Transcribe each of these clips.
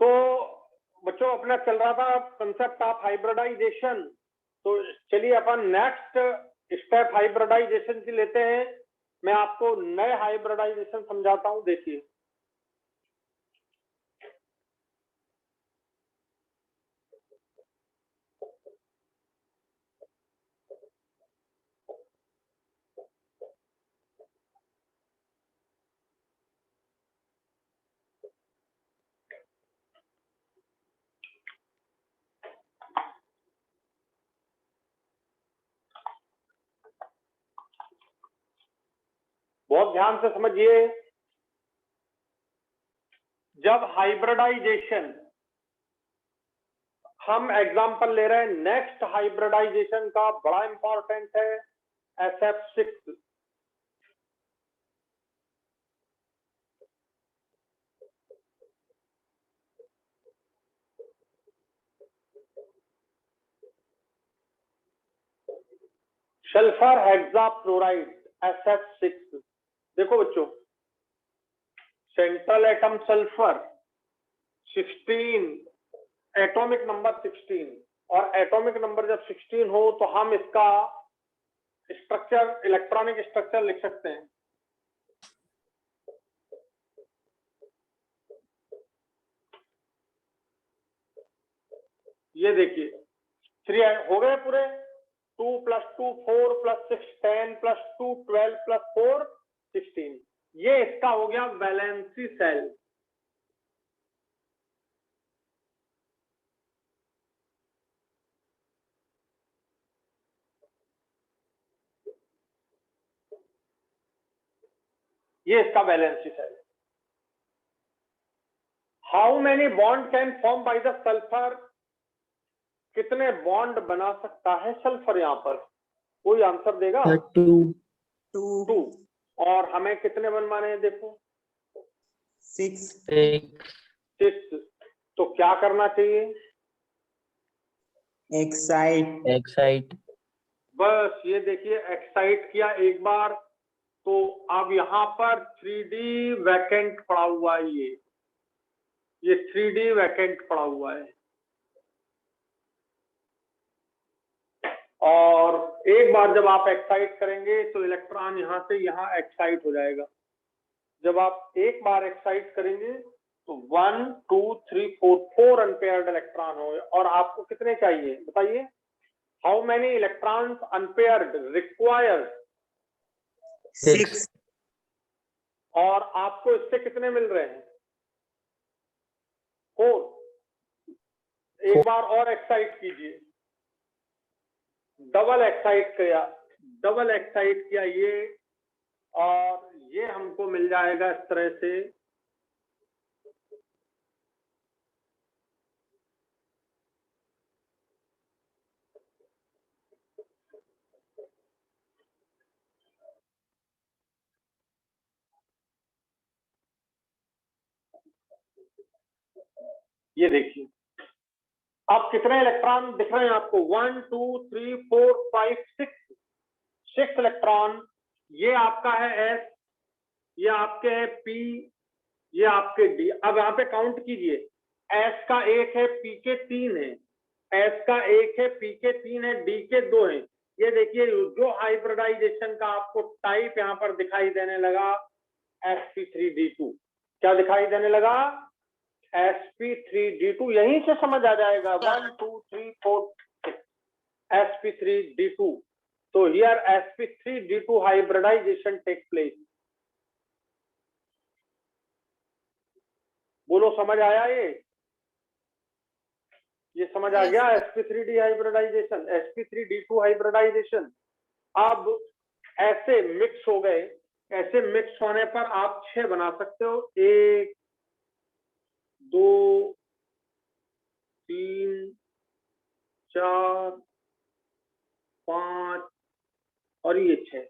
तो बच्चों अपना चल रहा था कंसेप्ट ऑफ हाइब्रिडाइजेशन। तो चलिए अपन नेक्स्ट स्टेप हाइब्रिडाइजेशन की लेते हैं। मैं आपको नए हाइब्रिडाइजेशन समझाता हूं, देखिए। बहुत ध्यान से समझिए। जब हाइब्रिडाइजेशन, हम एग्जांपल ले रहे हैं नेक्स्ट हाइब्रिडाइजेशन का, बड़ा इंपॉर्टेंट है, SF6। Sulphur hexafluoride SF6। देखो बच्चों, central atom sulphur 16, atomic number 16, और एटॉमिक नंबर जब 16 हो तो हम इसका स्ट्रक्चर, इलेक्ट्रॉनिक स्ट्रक्चर लिख सकते हैं। ये देखिए 3 हो गए पूरे। 2 + 2 4 + 6 10 + 2 12 + 4 16। ये इसका हो गया वैलेंसी सेल। ये इसका valency shell. How many bond can form by the sulphur? कितने बॉन्ड बना सकता है सल्फर? यहां पर कोई आंसर देगा? 2। और हमें कितने बनवाने हैं? देखो 6। तो क्या करना चाहिए? एक्साइट। बस ये देखिए, एक्साइट किया एक बार, तो अब यहां पर 3D वैकेंट पड़ा हुआ है। ये 3D वैकेंट पड़ा हुआ है। और एक बार जब आप एक्साइट करेंगे तो इलेक्ट्रॉन यहां से यहां एक्साइट हो जाएगा। जब आप एक बार एक्साइट करेंगे तो 1 2 3 4 अनपेयर्ड इलेक्ट्रॉन हो। और आपको कितने चाहिए बताइए? How many electrons unpaired required? 6। और आपको इससे कितने मिल रहे हैं? 4। एक बार और एक्साइट कीजिए, डबल एक्साइट किया ये, और ये हमको मिल जाएगा इस तरह से। ये देखिए अब कितने इलेक्ट्रॉन दिख रहे हैं आपको? 1 2 3 4 5 6 इलेक्ट्रॉन। ये आपका है S, ये आपके है P, ये आपके D। अब यहाँ पे काउंट कीजिए, S का 1 है, P के 3 है। S का 1 है, P के 3 है, D के 2 है। ये देखिए जो हाइब्रिडाइजेशन का आपको टाइप यहाँ पर दिखाई देने लगा, sp3d2। क्या दिखाई देने लगा? sp3d2। यहीं से समझ आ जाएगा 1 2 3 4 6 sp3d2। तो here sp3d2 hybridization take place। बोलो समझ आया? ये समझ आ गया? sp3d hybridisation, sp3d2 hybridisation. अब ऐसे मिक्स हो गए, ऐसे मिक्स होने पर आप 6 बना सकते हो। 1 2 3 4 5 और ये 6।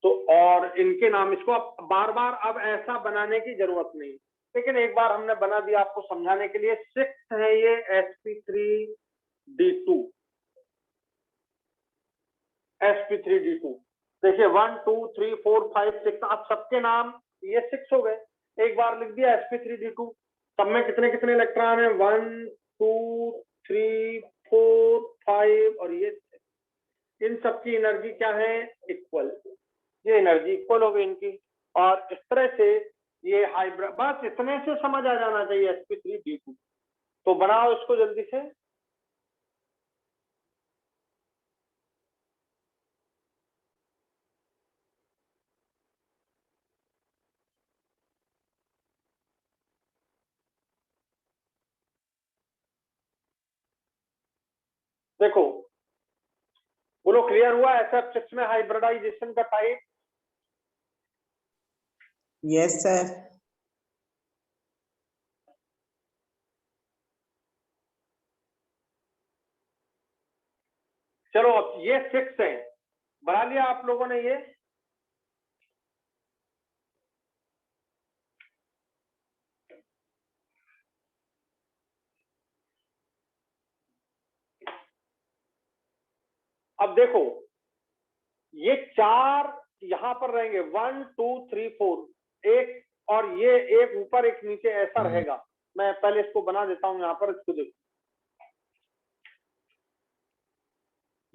तो और इनके नाम, इसको आप बार बार अब ऐसा बनाने की जरूरत नहीं, लेकिन एक बार हमने बना दिया आपको समझाने के लिए। 6 है ये sp3d2। sp3d2 देखिए 1 2 3 4 5 6। आप सबके नाम ये 6 हो गए, एक बार लिख दिया sp3d2। सब में कितने कितने इलेक्ट्रॉन है? 1 2 3 4 5 और ये 6। इन सबकी एनर्जी क्या है? इक्वल। ये एनर्जी इक्वल हो गई इनकी, और इस तरह से ये हाइब्रिड, बस इतने से समझ आ जाना चाहिए sp3d2। तो बनाओ इसको जल्दी से। देखो, बोलो क्लियर हुआ SF6 में हाइब्रिडाइजेशन का टाइप? Yes, sir. चलो अब ये 6 है, बना लिया आप लोगों ने ये? अब देखो, ये 4 यहां पर रहेंगे, 1 2 3 4, एक और ये एक ऊपर एक नीचे ऐसा रहेगा। मैं पहले इसको बना देता हूं, यहां पर इसको देखो,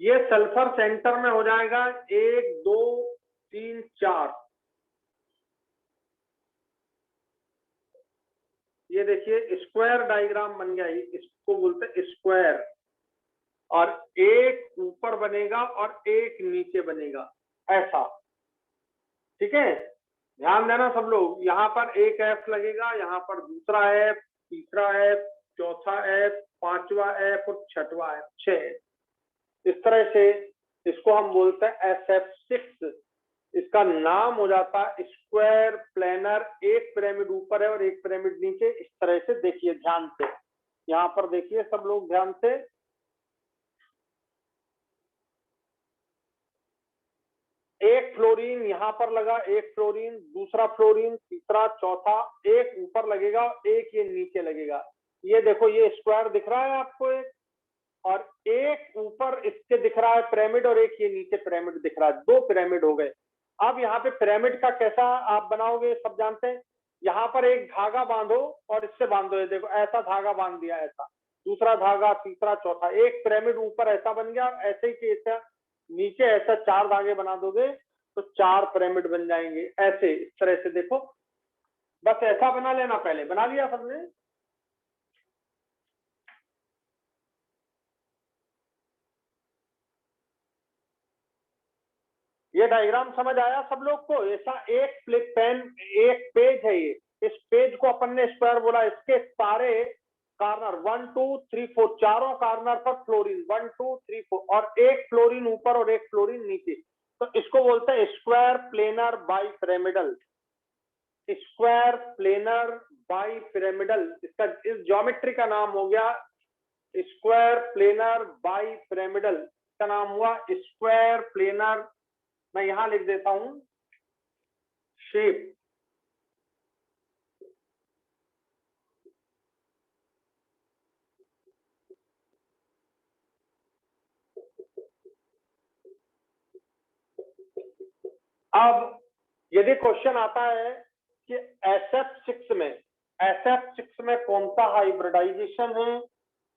ये सल्फर सेंटर में हो जाएगा 1 2 3 4। ये देखिए स्क्वायर डायग्राम बन गया, इसको बोलते हैं स्क्वायर, और एक ऊपर बनेगा और एक नीचे बनेगा ऐसा। ठीक है, ध्यान देना सब लोग, यहाँ पर एक एफ लगेगा, यहाँ पर दूसरा एफ, तीसरा एफ, चौथा एफ, पांचवा एफ और छठवा एफ, 6। इस तरह से इसको हम बोलते हैं SF6। इसका नाम हो जाता है स्क्वायर प्लेनर। एक पिरामिड ऊपर है और एक पिरामिड नीचे, इस तरह से देखिए ध्यान से, यहाँ पर देखिए सब लोग ध्यान से। एक फ्लोरीन यहाँ पर लगा, एक फ्लोरीन, दूसरा फ्लोरीन, तीसरा, चौथा, एक ऊपर लगेगा, एक ये नीचे लगेगा। ये देखो, ये स्क्वायर दिख रहा है आपको एक, और एक ऊपर इसके दिख रहा है पिरामिड, और एक ये नीचे पिरामिड दिख रहा है, 2 पिरामिड हो गए। अब यहाँ पे पिरामिड का कैसा आप बनाओगे, सब जानते हैं। यहाँ पर एक धागा बांधो और इससे बांधो, ये देखो ऐसा धागा बांध दिया, ऐसा दूसरा धागा, तीसरा, चौथा, एक पिरामिड ऊपर ऐसा बन गया। ऐसे ही ऐसा नीचे ऐसा 4 धागे बना दोगे तो 4 पिरामिड बन जाएंगे, ऐसे इस तरह से देखो। बस ऐसा बना लेना, पहले बना लिया सबने? ये डायग्राम समझ आया सब लोग को? ऐसा एक पेन, एक पेज है ये, इस पेज को अपन ने स्क्वायर बोला। इसके सारे कार्नर 1 2 3 4, चारों कार्नर पर फ्लोरीन 1 2 3 4, और एक फ्लोरीन ऊपर और एक फ्लोरीन नीचे। तो इसको बोलते हैं square planar bi pyramidal. Square planar bi pyramidal, इसका इस ज्योमेट्री का नाम हो गया स्क्वायर प्लेनर बाई पिरामिडल। इसका नाम हुआ स्क्वायर प्लेनर। मैं यहां लिख देता हूं शेप। अब यदि क्वेश्चन आता है कि SF6 में कौन सा हाइब्रिडाइजेशन है,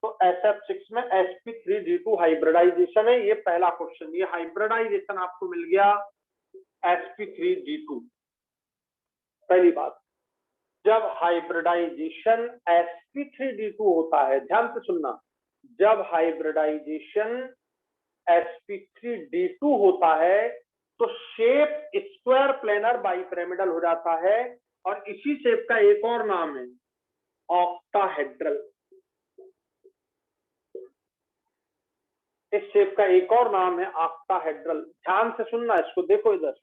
तो SF6 में sp3d2 हाइब्रिडाइजेशन है। ये पहला क्वेश्चन, ये हाइब्रिडाइजेशन आपको मिल गया sp3d2। पहली बात, जब हाइब्रिडाइजेशन sp3d2 होता है, ध्यान से सुनना, जब हाइब्रिडाइजेशन sp3d2 होता है तो शेप स्क्वायर प्लेनर बाइपिरामिडल हो जाता है, और इसी शेप का एक और नाम है ऑक्टाहेड्रल। इस शेप का एक और नाम है ऑक्टाहेड्रल। ध्यान से सुनना इसको, देखो इधर,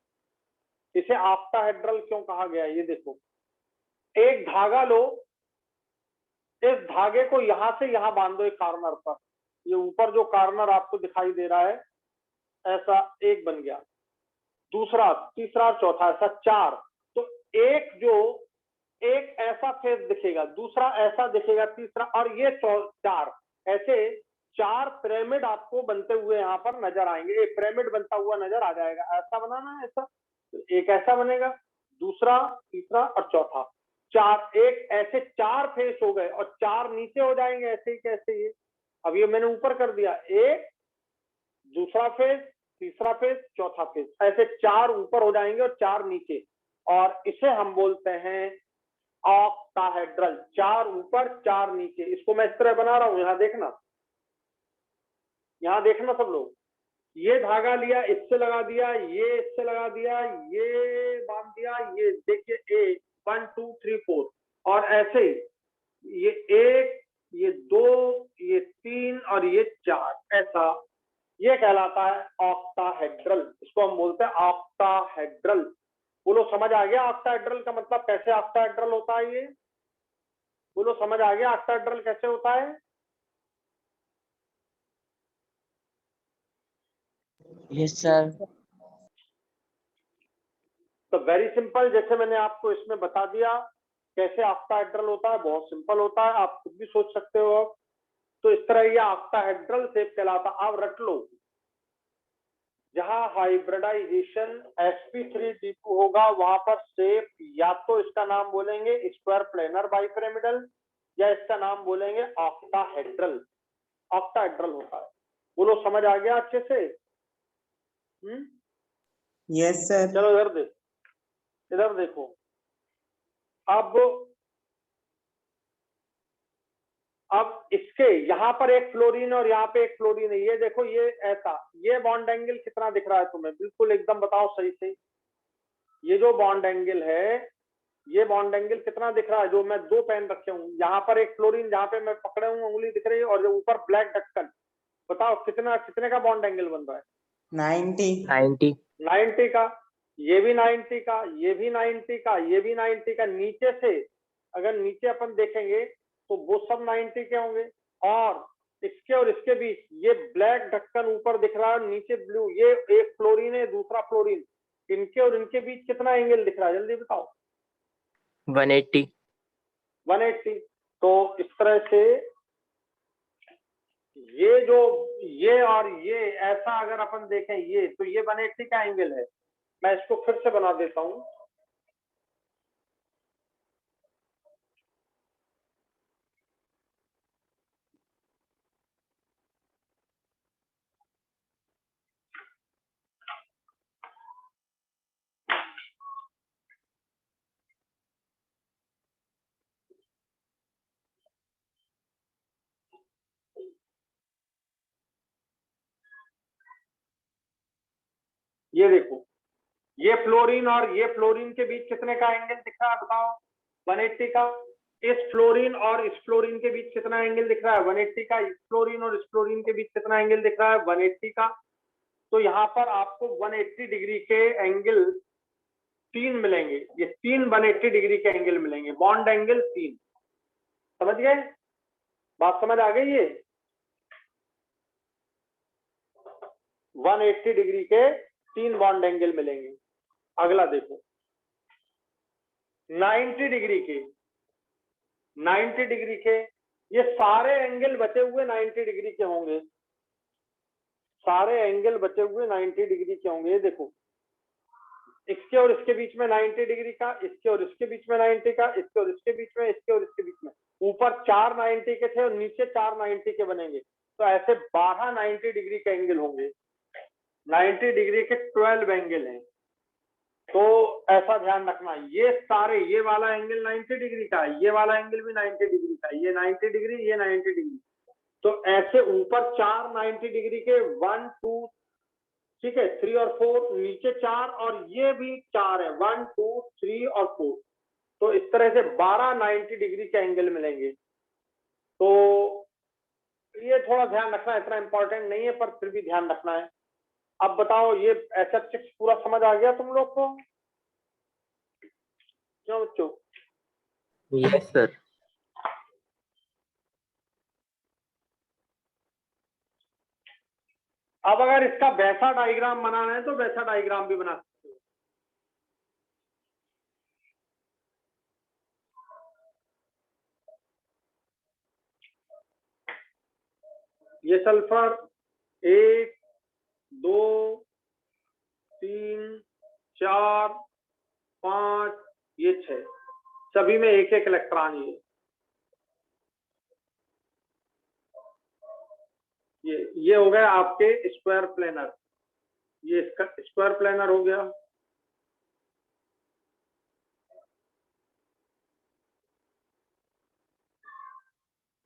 इसे ऑक्टाहेड्रल क्यों कहा गया, ये देखो। एक धागा लो, इस धागे को यहां से यहां बांध दो एक कार्नर पर, ये ऊपर जो कार्नर आपको दिखाई दे रहा है, ऐसा एक बन गया, दूसरा, तीसरा, चौथा, ऐसा 4। तो एक ऐसा फेस दिखेगा, दूसरा ऐसा दिखेगा, तीसरा, और ये 4, ऐसे 4 पिरामिड आपको बनते हुए यहाँ पर नजर आएंगे। एक पिरामिड बनता हुआ नजर आ जाएगा, ऐसा बनाना है, ऐसा एक ऐसा बनेगा, दूसरा, तीसरा और चौथा। चार, एक ऐसे 4 फेस हो गए और 4 नीचे हो जाएंगे ऐसे ही कैसे ये। अब ये मैंने ऊपर कर दिया, एक, दूसरा फेस, तीसरा फेस, चौथा फेस, ऐसे 4 ऊपर हो जाएंगे और 4 नीचे, और इसे हम बोलते हैं ऑक्टाहेड्रल। 4 ऊपर 4 नीचे। इसको मैं इस तरह बना रहा हूं, यहां देखना, यहां देखना सब लोग। ये धागा लिया, इससे लगा दिया, ये इससे लगा दिया, ये बांध दिया, ये देखिए, 1 2 3 4, और ऐसे ही ये 1, ये 2, ये 3 और ये 4, ऐसा ये कहलाता है ऑक्टाहेड्रल। इसको हम बोलते हैं ऑक्टाहेड्रल। बोलो समझ आ गया ऑक्टाहेड्रल का मतलब, कैसे ऑक्टाहेड्रल होता है ये? बोलो समझ आ गया ऑक्टाहेड्रल कैसे होता है? Yes, sir. तो वेरी सिंपल, जैसे मैंने आपको इसमें बता दिया कैसे ऑक्टाहेड्रल होता है, बहुत सिंपल होता है, आप खुद भी सोच सकते हो। अब तो इस तरह ये ऑक्टाहेड्रल शेप कहलाता। आप रट लो, जहां हाइब्रिडाइजेशन sp3d2 होगा वहां पर शेप या तो इसका नाम बोलेंगे स्क्वायर प्लेनर बाइपिरामिडल, या इसका नाम बोलेंगे ऑक्टाहेड्रल। ऑक्टाहेड्रल होता है। बोलो समझ आ गया अच्छे से? Yes, sir. चलो इधर देखो। अब इसके यहाँ पर एक फ्लोरीन और यहाँ पे एक फ्लोरीन है, ये देखो, ये ऐसा, ये बॉन्ड एंगल कितना दिख रहा है तुम्हें? बिल्कुल एकदम बताओ सही से। ये जो बॉन्ड एंगल है, ये बॉन्ड एंगल कितना दिख रहा है? जो मैं 2 पेन रखे हूँ, यहाँ पर एक फ्लोरीन जहाँ पे मैं पकड़े हूँ उंगली दिख रही है, और जो ऊपर ब्लैक ढक्कन, बताओ कितने का बॉन्ड एंगल बन रहा है? 90. 90 का। ये भी 90 का, ये भी 90 का, ये भी 90 का। नीचे से अगर नीचे अपन देखेंगे तो वो सब 90 के होंगे, और इसके और इसके बीच ये ब्लैक ढक्कन ऊपर दिख रहा है, नीचे ब्लू, ये एक फ्लोरीन है, दूसरा फ्लोरीन, इनके और इनके बीच कितना एंगल दिख रहा है? जल्दी बताओ। 180. 180। तो इस तरह से ये जो, ये और ये ऐसा अगर अपन देखें, ये तो ये 180 का एंगल है। मैं इसको फिर से बना देता हूं। ये देखो, ये फ्लोरीन और ये फ्लोरीन के बीच कितने का एंगल दिख रहा है बताओ? 180 का। इस फ्लोरीन और इस फ्लोरीन के बीच कितना एंगल दिख रहा है? 180 का। इस फ्लोरीन और इस फ्लोरीन के बीच कितना एंगल दिख रहा है? 180 का। तो यहाँ पर आपको 180 डिग्री के एंगल 3 मिलेंगे। ये 3 180 डिग्री के एंगल मिलेंगे, बॉन्ड एंगल 3। समझ गए? बात समझ आ गई? ये 180 डिग्री के 3 बॉन्ड एंगल मिलेंगे। अगला देखो, 90 डिग्री के, 90 डिग्री के, ये सारे एंगल बचे हुए 90 डिग्री के होंगे। सारे एंगल बचे हुए 90 डिग्री के होंगे। ये देखो, इसके और इसके बीच में 90 डिग्री का, इसके और इसके बीच में 90 का, इसके और इसके बीच में, इसके और इसके बीच में। ऊपर 4 90 के थे और नीचे 4 90 के बनेंगे, तो ऐसे 12 90 डिग्री के एंगल होंगे। 90 डिग्री के 12 एंगल हैं। तो ऐसा ध्यान रखना, ये सारे, ये वाला एंगल 90 डिग्री का है, ये वाला एंगल भी 90 डिग्री का है, ये 90 डिग्री, ये 90 डिग्री। तो ऐसे ऊपर 4 90 डिग्री के, 1 2, ठीक है, 3 और 4, नीचे 4 और ये भी 4 है, 1 2 3 और 4। तो इस तरह से 12 90 डिग्री के एंगल मिलेंगे। तो ये थोड़ा ध्यान रखना, इतना इंपॉर्टेंट नहीं है पर फिर भी ध्यान रखना है। अब बताओ, ये SF6 पूरा समझ आ गया तुम लोग को? क्यों बच्चों? Yes, sir. अब अगर इसका वैसा डायग्राम बनाना है तो वैसा डायग्राम भी बना सकते हो। ये सल्फर 1 2 3 4 5, ये 6, सभी में एक एक इलेक्ट्रॉन। ये हो गया आपके स्क्वायर प्लेनर, ये इसका स्क्वायर प्लेनर हो गया।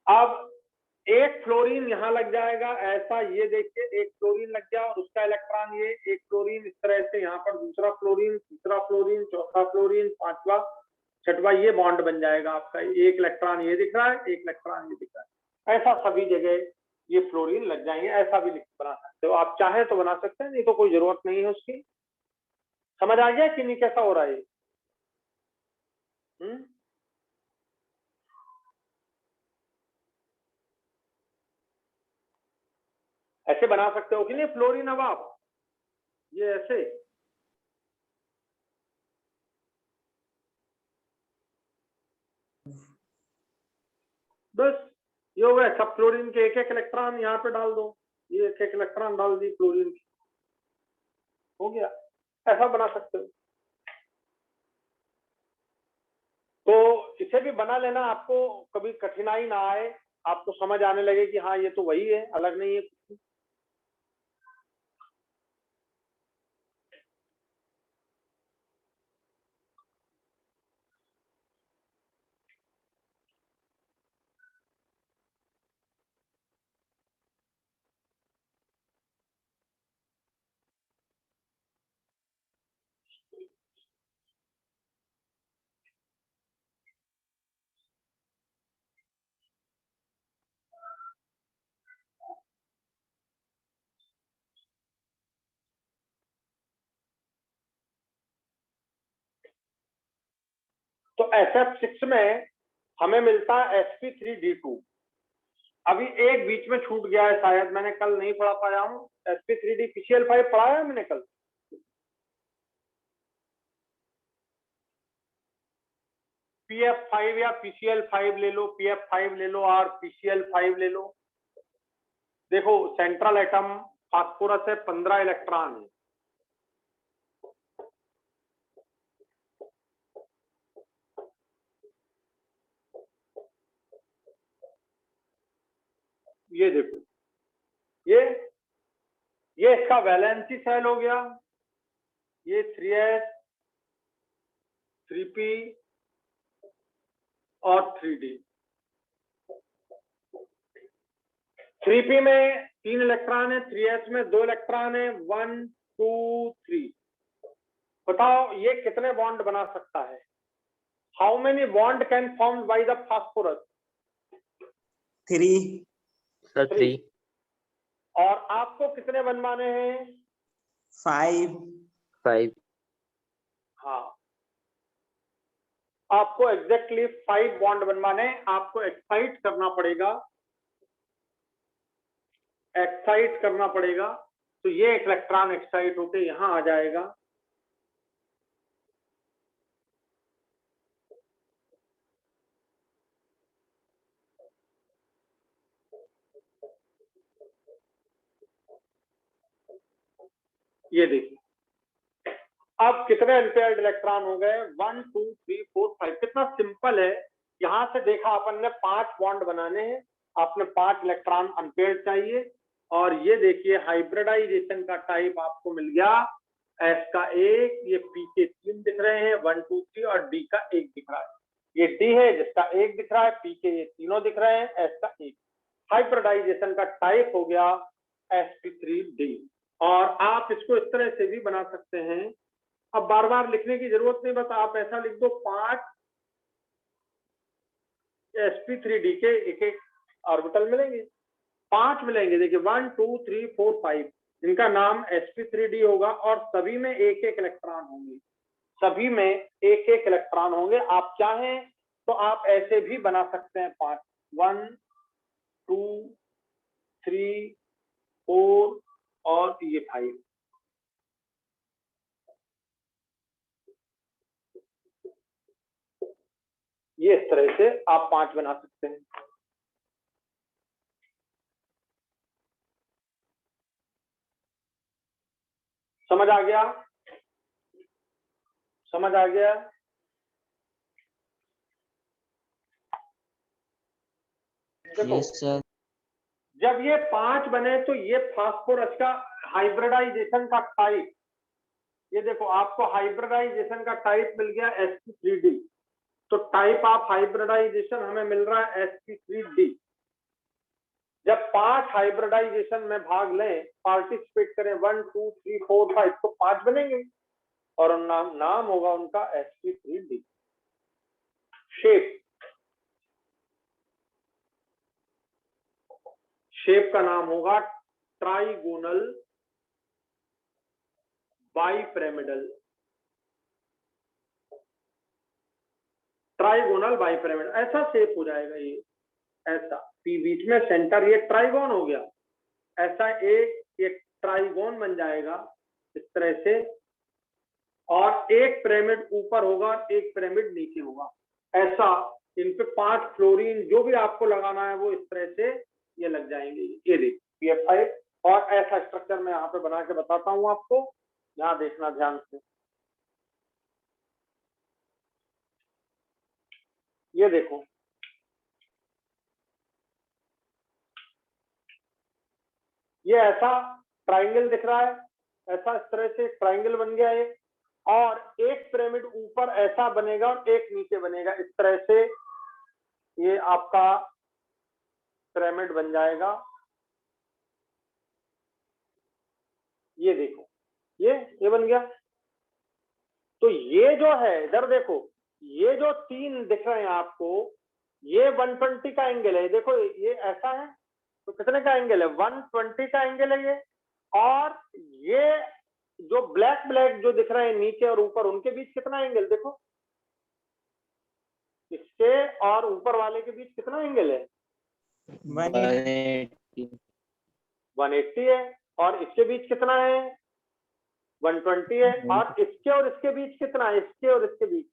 अब एक फ्लोरीन यहां लग जाएगा ऐसा, ये देखिए एक फ्लोरीन लग गया और उसका इलेक्ट्रॉन ये एक फ्लोरीन, इस तरह से यहाँ पर दूसरा फ्लोरीन, तीसरा फ्लोरीन, चौथा फ्लोरीन, पांचवा, छठवा, ये बॉन्ड बन जाएगा आपका। एक इलेक्ट्रॉन ये दिख रहा है, एक इलेक्ट्रॉन ये दिख रहा है, ऐसा सभी जगह ये फ्लोरीन लग जाएंगे। ऐसा भी बना सकते हो आप, चाहे तो बना सकते हैं, नहीं तो कोई जरूरत नहीं है उसकी। समझ आ गया कि नहीं कैसा हो रहा है? ऐसे बना सकते हो कि नहीं फ्लोरीन? अब आप ये ऐसे, बस ये हो गया। सब फ्लोरीन के एक एक इलेक्ट्रॉन यहाँ पे डाल दो, ये एक एक इलेक्ट्रॉन डाल दी फ्लोरीन की, हो गया। ऐसा बना सकते हो। तो इसे भी बना लेना, आपको कभी कठिनाई ना आए, आपको समझ आने लगे कि हाँ ये तो वही है, अलग नहीं है। तो SF6 में हमें मिलता है sp3d2। अभी एक बीच में छूट गया है, शायद मैंने कल नहीं पढ़ा पाया हूँ। sp3d PCl5 पढ़ाया मैंने कल। PF5 या PCl5 ले लो, PF5 ले लो और PCl5 ले लो। देखो सेंट्रल एटम फास्फोरस है, 15 इलेक्ट्रॉन है। ये देखो, ये इसका वैलेंसी सेल हो गया, ये 3s 3p और 3d। 3p में 3 इलेक्ट्रॉन है, 3s में 2 इलेक्ट्रॉन है, 1 2 3। बताओ ये कितने बॉन्ड बना सकता है? How many bond can form by the phosphorus? 3 sir, 3। और आपको कितने बनवाने हैं? 5। हाँ, आपको एग्जैक्टली 5 बॉन्ड बनवाने। आपको एक्साइट करना पड़ेगा, एक्साइट करना पड़ेगा। तो ये एक इलेक्ट्रॉन एक्साइट होके यहां आ जाएगा, ये देखिए। अब कितने अनपेयर्ड इलेक्ट्रॉन हो गए? 1 2 3 4 5। कितना सिंपल है। यहां से देखा अपन ने 5 बॉन्ड बनाने हैं, आपने 5 इलेक्ट्रॉन अनपेयर्ड चाहिए। और ये देखिए हाइब्रिडाइजेशन का टाइप आपको मिल गया। एस का 1, ये पी के 3 दिख रहे हैं, 1 2 3, और डी का 1 दिख रहा है। ये डी है जिसका 1 दिख रहा है, पी के ये तीनों दिख रहे हैं, एस का 1। हाइब्रिडाइजेशन का टाइप हो गया sp3d। और आप इसको इस तरह से भी बना सकते हैं। अब बार बार लिखने की जरूरत नहीं, बस आप ऐसा लिख दो, 5 sp3d के एक एक ऑर्बिटल मिलेंगे, 5 मिलेंगे। देखिए 1 2 3 4 5, इनका नाम sp3d होगा और सभी में एक एक इलेक्ट्रॉन होंगे, सभी में एक एक इलेक्ट्रॉन होंगे। आप चाहें तो आप ऐसे भी बना सकते हैं 5, 1 2 3 4 और ये 5। ये इस तरह से आप 5 बना सकते हैं। समझ आ गया? समझ आ गया? देखो यस सर। जब ये 5 बने तो ये फास्फोरस का हाइब्रिडाइजेशन का टाइप, ये देखो आपको हाइब्रिडाइजेशन का टाइप मिल गया sp3d। तो टाइप ऑफ हाइब्रिडाइजेशन हमें मिल रहा है sp3d। जब 5 हाइब्रिडाइजेशन में भाग लें, पार्टिसिपेट करें 1 2 3 4 5, तो 5 बनेंगे और नाम होगा उनका sp3d। शेप का नाम होगा ट्राइगोनल बाइपिरामिडल। ट्राइगोनल बाइपिरामिडल ऐसा शेप हो जाएगा ये, ऐसा बीच में सेंटर ये ट्राइगोन हो गया, ऐसा एक ट्राइगोन बन जाएगा इस तरह से, और एक पिरामिड ऊपर होगा और एक पिरामिड नीचे होगा। ऐसा इन पे 5 फ्लोरीन जो भी आपको लगाना है वो इस तरह से ये लग जाएंगे। ये देखिए PF5 और ऐसा स्ट्रक्चर मैं यहाँ पे बना के बताता हूँ आपको, यहाँ देखना ध्यान से। ये देखो ये ऐसा ट्राइंगल दिख रहा है, ऐसा इस तरह से ट्राइंगल बन गया है, और एक पिरामिड ऊपर ऐसा बनेगा और एक नीचे बनेगा, इस तरह से ये आपका पिरामिड बन जाएगा। ये देखो ये बन गया। तो ये जो है इधर देखो, ये जो 3 दिख रहे हैं आपको, ये 120 का एंगल है। देखो ये ऐसा है तो कितने का एंगल है, 120 का एंगल है ये। और ये जो ब्लैक ब्लैक जो दिख रहे हैं नीचे और ऊपर, उनके बीच कितना एंगल देखो, इसके और ऊपर वाले के बीच कितना एंगल है, 180। 180 है। और इसके बीच कितना है, 120 है। और इसके और इसके बीच कितना है, इसके और इसके बीच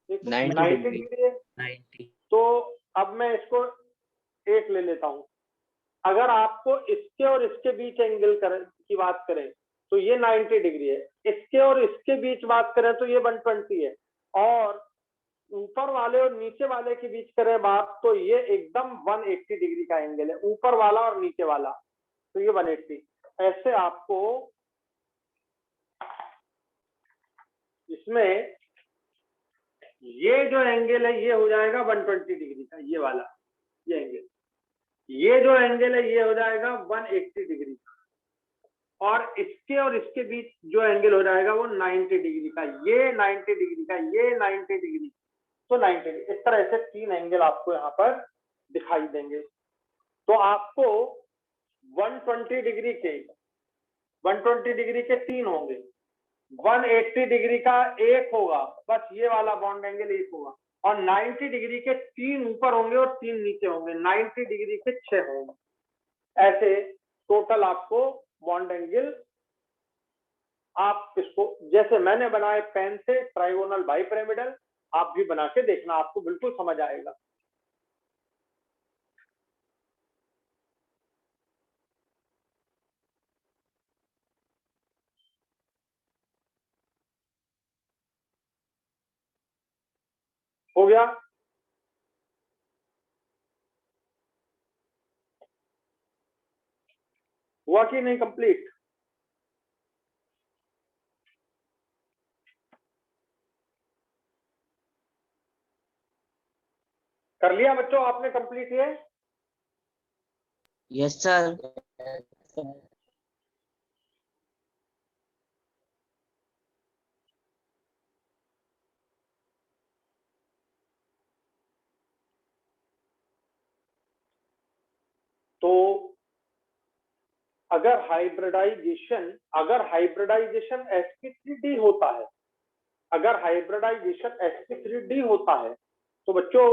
90 डिग्री है। 90। तो अब मैं इसको एक ले लेता हूं। अगर आपको इसके और इसके बीच एंगल की बात करें तो ये 90 डिग्री है, इसके और इसके बीच बात करें तो ये 120 है, और ऊपर वाले और नीचे वाले के बीच करें बात तो ये एकदम 180 डिग्री का एंगल है, ऊपर वाला और नीचे वाला, तो ये 180। ऐसे आपको इसमें ये जो एंगल है ये हो जाएगा 120 डिग्री का, ये वाला ये एंगल, ये जो एंगल है ये हो जाएगा 180 डिग्री का, और इसके बीच जो एंगल हो जाएगा वो 90 डिग्री का, ये 90 डिग्री का, ये 90 डिग्री, तो 90 डिग्री। इस तरह से 3 एंगल आपको यहाँ पर दिखाई देंगे। तो आपको 120 डिग्री के 3 होंगे, 180 डिग्री का एक होगा, बस ये वाला बॉन्ड एंगल एक होगा, और 90 डिग्री के 3 ऊपर होंगे और 3 नीचे होंगे, 90 डिग्री के 6 होंगे। ऐसे टोटल आपको बॉन्ड एंगल, आप इसको जैसे मैंने बनाए पेन से ट्राइगोनल बाइपिरामिडल, आप भी बना के देखना, आपको बिल्कुल समझ आएगा। हो गया? हुआ कि नहीं कंप्लीट? कर लिया बच्चों आपने कंप्लीट ये? Yes sir. तो अगर हाइब्रिडाइजेशन sp3d होता है, अगर हाइब्रिडाइजेशन sp3d होता है तो बच्चों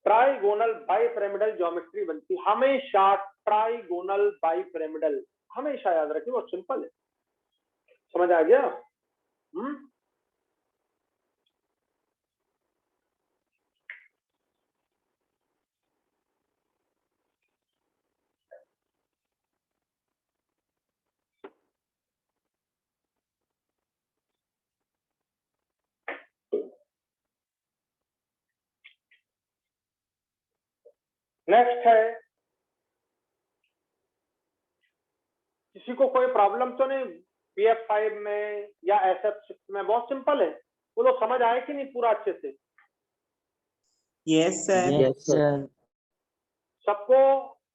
ट्राइगोनल बाइपिरामिडल ज्योमेट्री बनती, हमेशा ट्राइगोनल बाइपिरामिडल, हमेशा याद रखिए, बहुत सिंपल है। समझ आ गया? नेक्स्ट है, किसी को कोई प्रॉब्लम तो नहीं PF5 में या SF6 में? बहुत सिंपल है, वो लोग समझ आए कि नहीं पूरा अच्छे से? Yes sir. Yes sir. सबको?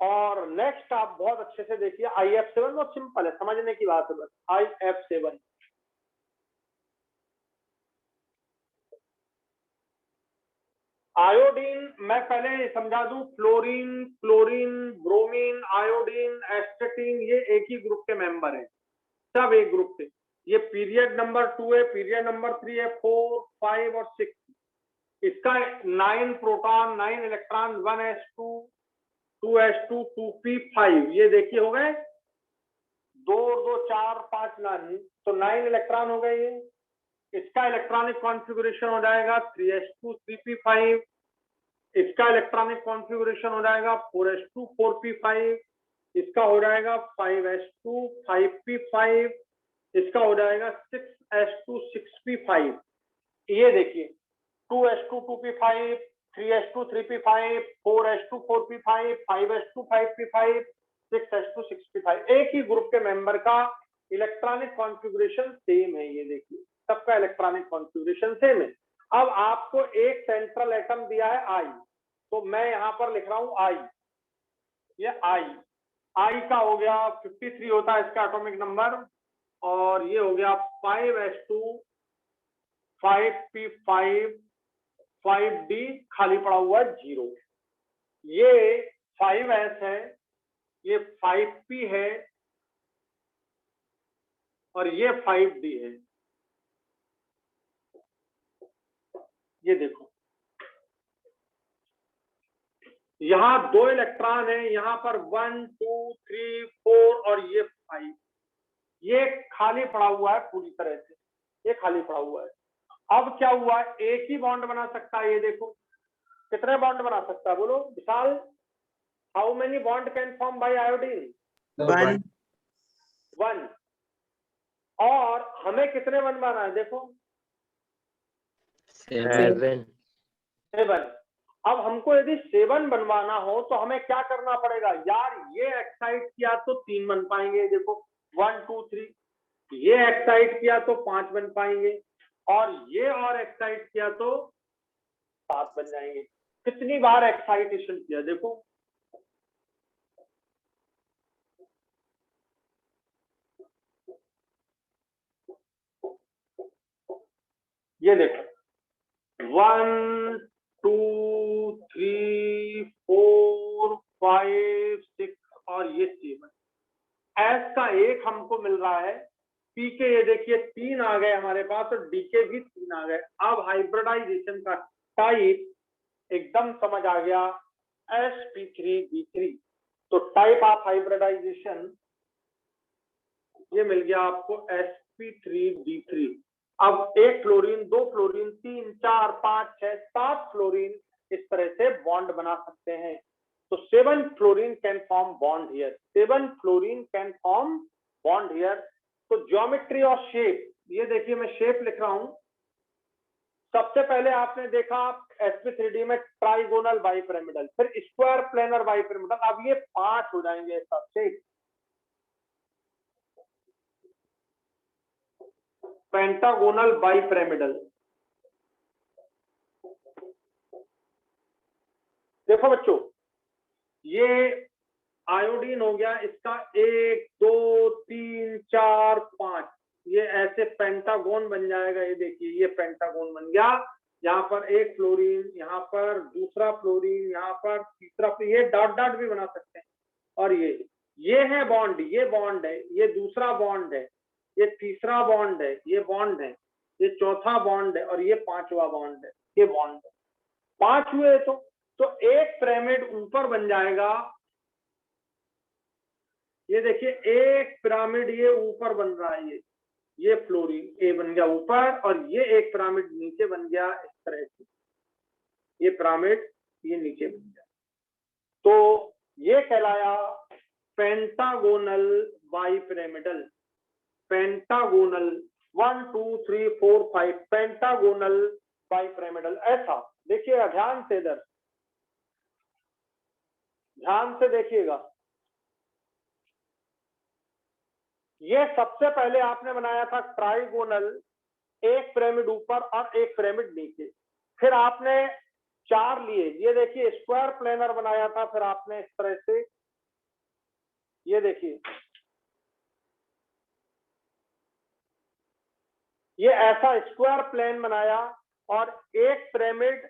और नेक्स्ट आप बहुत अच्छे से देखिए, IF7 बहुत सिंपल है, समझने की बात है बस। IF7 आयोडीन, मैं पहले समझा दूं, फ्लोरीन, क्लोरीन, ब्रोमीन, आयोडीन, एस्टेटीन, ये एक ही ग्रुप के मेंबर हैं, सब एक ग्रुप से। ये पीरियड नंबर 2 है, पीरियड नंबर 3 है, 4, 5 और 6। इसका 9 proton, 9 electron, 1s2, 2s2, 2p5, ये देखिए हो गए 2 और 2 4 5 9, तो 9 इलेक्ट्रॉन हो गए ये। इसका इलेक्ट्रॉनिक कॉन्फ़िगरेशन हो जाएगा 3s2, 3p5। इसका इलेक्ट्रॉनिक कॉन्फ़िगरेशन हो जाएगा 4s2, 4p5। इसका हो जाएगा 5s2, 5p5। इसका हो जाएगा 6s2, 6p5। ये देखिए 2s2, 2p5, 3s2, 3p5, 4s2, 4p5, 5s2, 5p5, 6s2, 6p5, एक ही ग्रुप के मेंबर का इलेक्ट्रॉनिक कॉन्फ़िगरेशन सेम है। ये देखिए सबका इलेक्ट्रॉनिक कॉन्फ़िगरेशन सेम है। अब आपको एक सेंट्रल एटम दिया है I, तो मैं यहां पर लिख रहा हूं I। ये I का हो गया 53 होता है इसका एटॉमिक नंबर, और ये हो गया 5s2, 5p5, 5d, खाली पड़ा हुआ 0। ये 5s है, ये 5p है, और ये 5d है। ये देखो यहां 2 इलेक्ट्रॉन है, यहां पर 1 2 3 4 और ये 5, ये खाली पड़ा हुआ है पूरी तरह से, ये खाली पड़ा हुआ है। अब क्या हुआ, एक ही बॉन्ड बना सकता है। ये देखो कितने बॉन्ड बना सकता है, बोलो Vishal? How many bond can form by iodine? 1। और हमें कितने बनवाना है, देखो 7। अब हमको यदि 7 बनवाना हो तो हमें क्या करना पड़ेगा यार? ये एक्साइट किया तो 3 बन पाएंगे, देखो 1 2 3। ये एक्साइट किया तो 5 बन पाएंगे, और ये और एक्साइट किया तो 7 बन जाएंगे। कितनी बार एक्साइटेशन किया देखो, ये देखो 1 2 3 4 5 6 और ये 7। एस का 1 हमको मिल रहा है, पी के ये देखिए 3 आ गए हमारे पास, और डी के भी 3 आ गए। अब हाइब्रिडाइजेशन का टाइप एकदम समझ आ गया, sp3b3। तो टाइप ऑफ हाइब्रिडाइजेशन ये मिल गया आपको sp3d3। अब 1 फ्लोरीन, 2 फ्लोरीन, 3 4 5 6 7 फ्लोरीन इस तरह से बॉन्ड बना सकते हैं। तो 7 fluorine can form bond here, 7 fluorine can form bond here. तो ज्योमेट्री और शेप, ये देखिए मैं शेप लिख रहा हूं। सबसे पहले आपने देखा sp3d में ट्राइगोनल बाइपिरामिडल, फिर स्क्वायर प्लेनर बाइपिरामिडल, अब ये 5 हो जाएंगे सबसे। पेंटागोनल बाइपिरामिडल, देखो बच्चों ये आयोडीन हो गया, इसका 1 2 3 4 5, ये ऐसे पेंटागोन बन जाएगा। ये देखिए ये पेंटागोन बन गया, यहाँ पर 1 फ्लोरीन, यहाँ पर दूसरा फ्लोरीन, यहाँ पर तीसरा, ये डॉट डॉट भी बना सकते हैं। और ये है बॉन्ड, ये बॉन्ड है, ये दूसरा बॉन्ड है, ये तीसरा बॉन्ड है, ये बॉन्ड है, ये चौथा बॉन्ड है, और ये 5वां बॉन्ड है, ये बॉन्ड है। 5 हुए तो एक पिरामिड ऊपर बन जाएगा। ये देखिए एक पिरामिड ये ऊपर बन रहा है, ये फ्लोरीन ए बन गया ऊपर, और ये एक पिरामिड नीचे बन गया इस तरह से, ये पिरामिड ये नीचे बन गया। तो ये कहलाया pentagonal bipyramidal. Pentagonal 1 2 3 4 5 pentagonal bipyramidal. ऐसा देखिए ध्यान से इधर, ध्यान से देखिएगा, ये सबसे पहले आपने बनाया था ट्राइगोनल, एक पिरामिड ऊपर और एक पिरामिड नीचे, फिर आपने 4 लिए, ये देखिए स्क्वायर प्लेनर बनाया था, फिर आपने इस तरह से, ये देखिए ये ऐसा स्क्वायर प्लेन बनाया, और एक पिरामिड,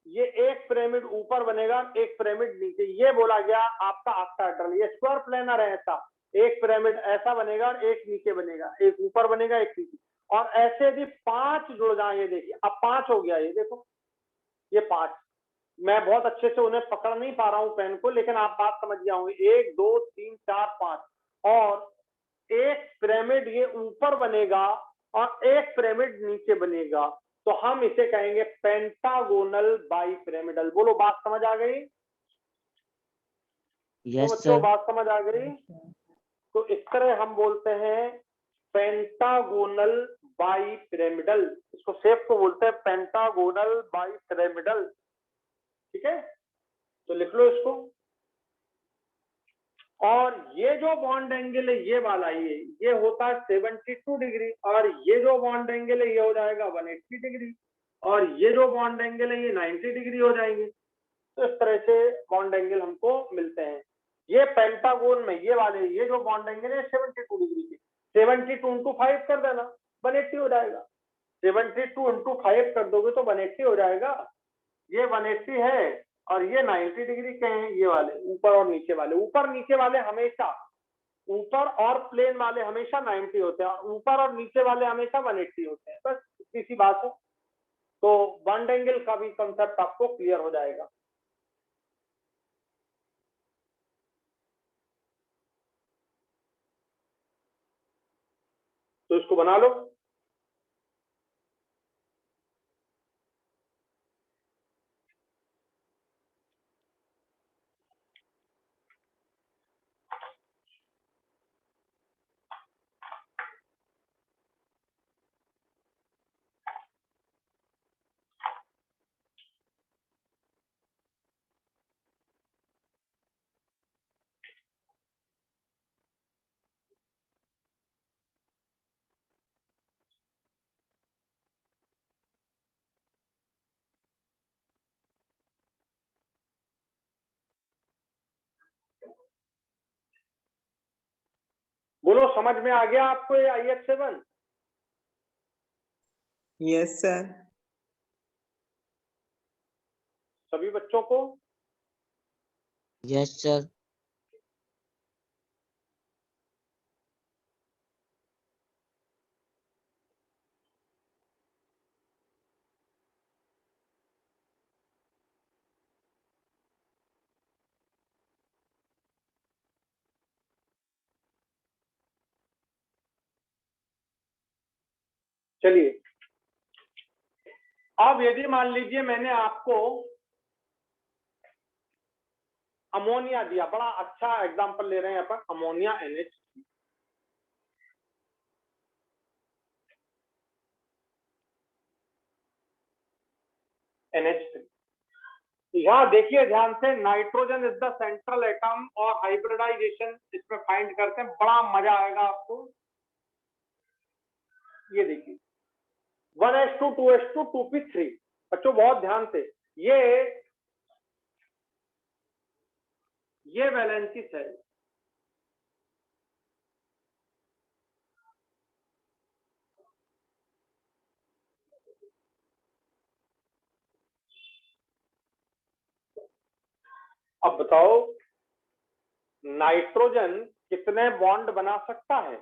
ये एक पिरामिड ऊपर बनेगा, एक पिरामिड नीचे, ये बोला गया आपका ऑक्टाहेड्रल। ये स्क्वायर प्लेनर है ऐसा, एक पिरामिड ऐसा बनेगा और एक नीचे बनेगा, एक ऊपर बनेगा एक नीचे, और ऐसे भी 5 जुड़ जाए, ये देखिए अब 5 हो गया, ये देखो ये 5, मैं बहुत अच्छे से उन्हें पकड़ नहीं पा रहा हूं पेन को, लेकिन आप बात समझ गए होंगे, 1 2 3 4 5, और एक पिरामिड ये ऊपर बनेगा और एक पिरामिड नीचे बनेगा, तो हम इसे कहेंगे पेंटागोनल बाइपिरामिडल। बोलो बात समझ आ गई? यस तो बच्चों सर। बात समझ आ गई? तो इस तरह हम बोलते हैं पेंटागोनल बाइपिरामिडल, इसको शेप को बोलते हैं पेंटागोनल बाइपिरामिडल। ठीक है, तो लिख लो इसको। और ये जो बॉन्ड एंगल है ये वाला, ये होता है 72 डिग्री, और ये जो बॉन्ड एंगल है ये हो जाएगा 180 डिग्री, और ये जो बॉन्ड एंगल है ये 90 डिग्री हो जाएंगे। तो इस तरह से बॉन्ड एंगल हमको मिलते हैं। ये पेंटागोन में ये वाले, ये जो बॉन्ड एंगल है 72 डिग्री के, 72 इंटू 5 कर देना, 180 हो जाएगा। 72 इंटू 5 कर दोगे तो 180 हो जाएगा। ये 180 है, और ये 90 डिग्री के हैं, ये वाले ऊपर और नीचे वाले। ऊपर नीचे वाले हमेशा, ऊपर और प्लेन वाले हमेशा 90 होते हैं, और ऊपर और नीचे वाले हमेशा 180 होते हैं। बस इतनी सी बात है। तो बॉन्ड एंगल का भी कंसेप्ट आपको क्लियर हो जाएगा। तो इसको बना लो। बोलो समझ में आ गया आपको ये IH7? Yes sir. सभी बच्चों को? Yes sir. चलिए, अब यदि मान लीजिए मैंने आपको अमोनिया दिया, बड़ा अच्छा एग्जांपल ले रहे हैं अपन, अमोनिया NH3। यहाँ देखिए ध्यान से, nitrogen is the central atom, और हाइब्रिडाइजेशन इसमें फाइंड करते हैं, बड़ा मजा आएगा आपको। ये देखिए 1s2 2s2 2p3। बच्चों बहुत ध्यान से, ये वैलेंसी है, अब बताओ नाइट्रोजन कितने बॉन्ड बना सकता है?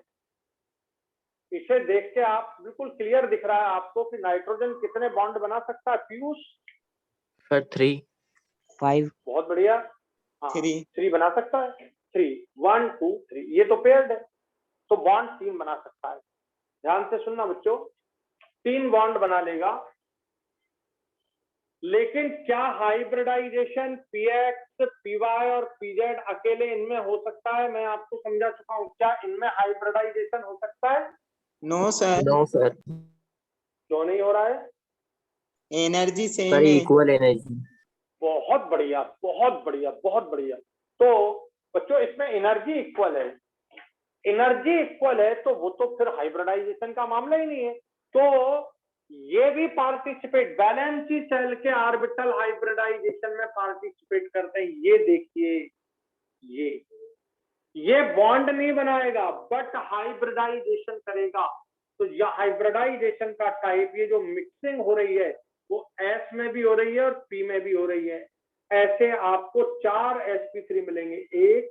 इसे देख के आप बिल्कुल क्लियर दिख रहा है आपको कि नाइट्रोजन कितने बॉन्ड बना सकता है पीयूष? सर 3 5। बहुत बढ़िया, हाँ 3 बना सकता है। 3 1 2 3, ये तो पेयर्ड है, तो बॉन्ड 3 बना सकता है। ध्यान से सुनना बच्चों, 3 बॉन्ड बना लेगा। लेकिन क्या हाइब्रिडाइजेशन पीएक्स, पीवाई और पीजेड अकेले इनमें हो सकता है? मैं आपको समझा चुका हूं, क्या इनमें हाइब्रिडाइजेशन हो सकता है? No sir. No sir. क्यों नहीं हो रहा है? एनर्जी सेम है। Equal energy. बहुत बढ़िया, बहुत बढ़िया, बहुत बढ़िया। तो बच्चों इसमें एनर्जी इक्वल है, एनर्जी इक्वल है तो वो तो फिर हाइब्रिडाइजेशन का मामला ही नहीं है। तो ये भी पार्टिसिपेट, वैलेंसी शेल के ऑर्बिटल हाइब्रिडाइजेशन में पार्टिसिपेट करते हैं। ये देखिए, ये बॉन्ड नहीं बनाएगा बट हाइब्रिडाइजेशन करेगा। तो यह हाइब्रिडाइजेशन का टाइप, ये जो मिक्सिंग हो रही है वो एस में भी हो रही है और पी में भी हो रही है। ऐसे आपको 4 sp3 मिलेंगे, 1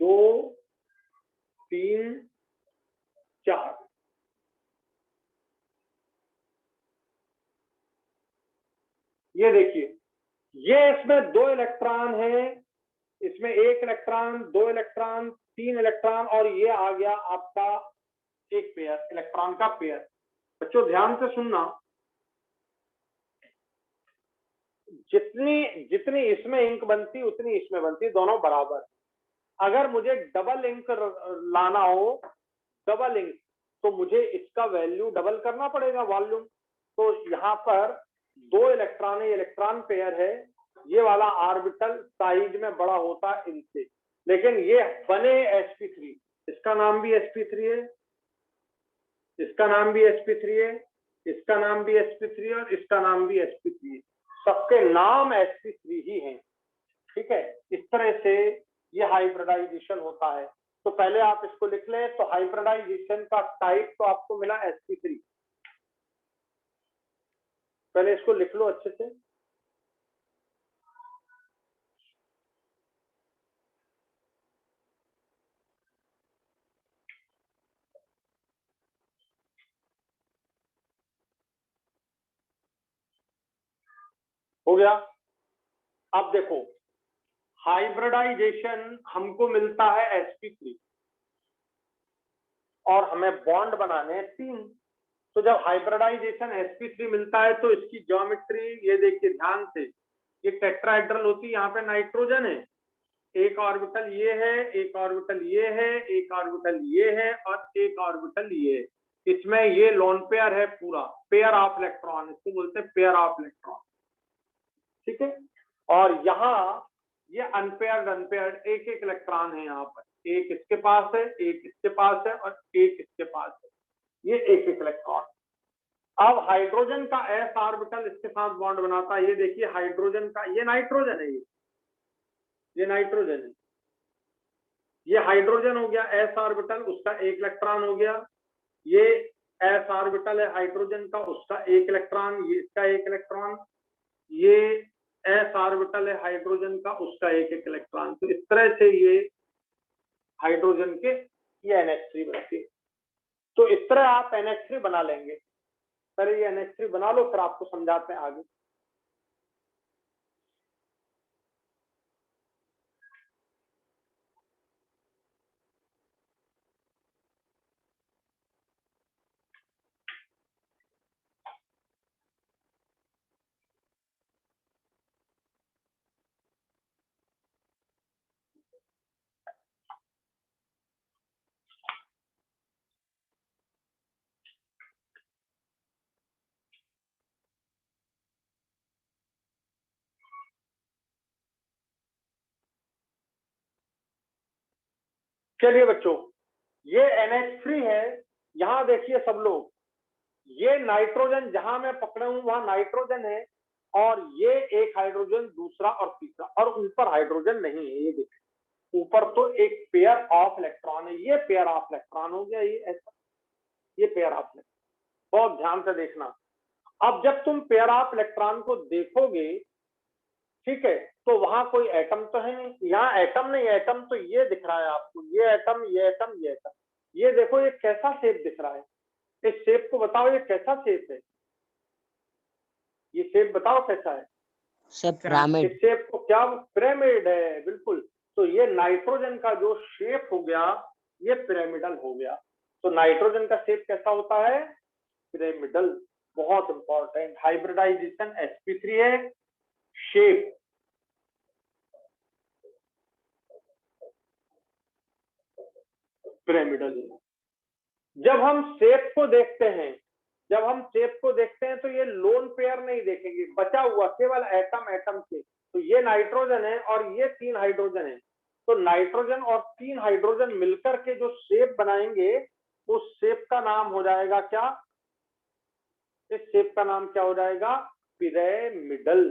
2 3 4। ये देखिए, ये इसमें 2 इलेक्ट्रॉन है, इसमें 1 इलेक्ट्रॉन, 2 इलेक्ट्रॉन, 3 इलेक्ट्रॉन, और ये आ गया आपका एक पेयर, इलेक्ट्रॉन का पेयर। बच्चों ध्यान से सुनना, जितनी जितनी इसमें इंक बनती उतनी इसमें बनती, दोनों बराबर। अगर मुझे डबल इंक लाना हो, डबल इंक, तो मुझे इसका वैल्यू डबल करना पड़ेगा, वॉल्यूम। तो यहाँ पर 2 इलेक्ट्रॉन है, इलेक्ट्रॉन पेयर है, ये वाला ऑर्बिटल साइज में बड़ा होता है इनसे, लेकिन ये बने sp3, इसका नाम भी sp3 है, इसका नाम भी sp3 है, इसका नाम भी sp3 है, और इसका नाम भी sp3 है। सबके नाम sp3 ही हैं, ठीक है। इस तरह से ये हाइब्रिडाइजेशन होता है। तो पहले आप इसको लिख लें, तो हाइब्रिडाइजेशन का टाइप तो आपको मिला sp3। पहले इसको लिख लो अच्छे से। हो गया। अब देखो, हाइब्रिडाइजेशन हमको मिलता है sp3 और हमें बॉन्ड बनाने हैं 3। तो जब हाइब्रिडाइजेशन sp3 मिलता है तो इसकी ज्योमेट्री ये देखिए ध्यान से, ये टेट्राहेड्रल होती है, यहाँ पे नाइट्रोजन है, एक ऑर्बिटल ये है, एक ऑर्बिटल ये है, एक ऑर्बिटल ये है, और एक ऑर्बिटल ये है। इसमें ये लोन पेयर है, पूरा पेयर ऑफ इलेक्ट्रॉन, इसको बोलते हैं पेयर ऑफ इलेक्ट्रॉन, ठीक है। और यहाँ ये अनपेयर्ड अनपेयर्ड एक एक इलेक्ट्रॉन है, यहाँ पर एक इसके पास है, एक इसके पास है, और एक इसके पास है, ये एक एक इलेक्ट्रॉन। अब हाइड्रोजन का s ऑर्बिटल इसके साथ बॉन्ड बनाता है, ये देखिए हाइड्रोजन का, ये नाइट्रोजन है, ये नाइट्रोजन है, ये हाइड्रोजन हो गया s ऑर्बिटल, उसका एक इलेक्ट्रॉन हो गया। ये s ऑर्बिटल है हाइड्रोजन का, उसका एक इलेक्ट्रॉन, ये इसका एक इलेक्ट्रॉन। ये s ऑर्बिटल है हाइड्रोजन का, उसका एक एक इलेक्ट्रॉन। तो इस तरह से ये हाइड्रोजन के ये NH3 बनती है। तो इस तरह आप NH3 बना लेंगे। पहले ये NH3 बना लो, फिर आपको समझाते हैं आगे। चलिए बच्चों, ये NH3 है, यहां देखिए सब लोग, ये नाइट्रोजन जहां मैं पकड़े हूं वहां नाइट्रोजन है, और ये एक हाइड्रोजन, दूसरा और तीसरा, और ऊपर हाइड्रोजन नहीं है। ये देखिए ऊपर तो एक पेयर ऑफ इलेक्ट्रॉन है, ये पेयर ऑफ इलेक्ट्रॉन हो गया, ये ऐसा, ये पेयर ऑफ इलेक्ट्रॉन। बहुत ध्यान से देखना। अब जब तुम पेयर ऑफ इलेक्ट्रॉन को देखोगे, ठीक है, तो वहां कोई एटम तो है नहीं, यहाँ एटम नहीं, एटम तो ये दिख रहा है आपको, ये एटम, ये एटम, ये एटम। ये देखो ये कैसा शेप दिख रहा है, इस शेप को बताओ, ये कैसा शेप है, ये शेप बताओ कैसा है। सब पिरामिड। इस शेप को क्या, पिरामिड है, बिल्कुल। तो ये नाइट्रोजन का जो शेप हो गया, ये पिरामिडल हो गया। तो नाइट्रोजन का शेप कैसा होता है, पिरामिडल। बहुत इंपॉर्टेंट, हाइब्रिडाइजेशन sp3 है, शेप पिरामिडल है। जब हम शेप को देखते हैं, जब हम शेप को देखते हैं तो ये लोन पेयर नहीं देखेंगे, बचा हुआ केवल एटम नाइट्रोजन है और ये 3 हाइड्रोजन है, तो नाइट्रोजन और 3 हाइड्रोजन मिलकर के जो शेप बनाएंगे उस शेप का नाम हो जाएगा क्या? इस शेप का नाम क्या हो जाएगा? पिरामिडल।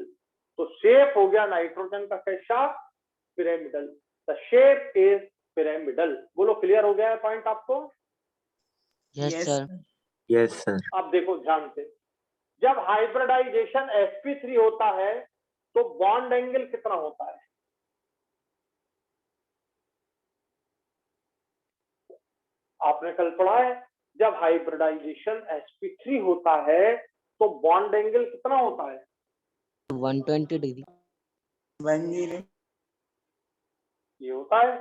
तो शेप हो गया नाइट्रोजन का कैसा? Pyramidal. The shape is pyramidal. बोलो क्लियर हो गया है पॉइंट आपको? Yes sir. Yes sir. अब देखो ध्यान से, जब हाइब्रिडाइजेशन sp3 होता है तो बॉन्ड एंगल कितना होता है? आपने कल पढ़ा है, जब हाइब्रिडाइजेशन sp3 होता है तो बॉन्ड एंगल कितना होता है? 120 डिग्री। 10। ये होता है।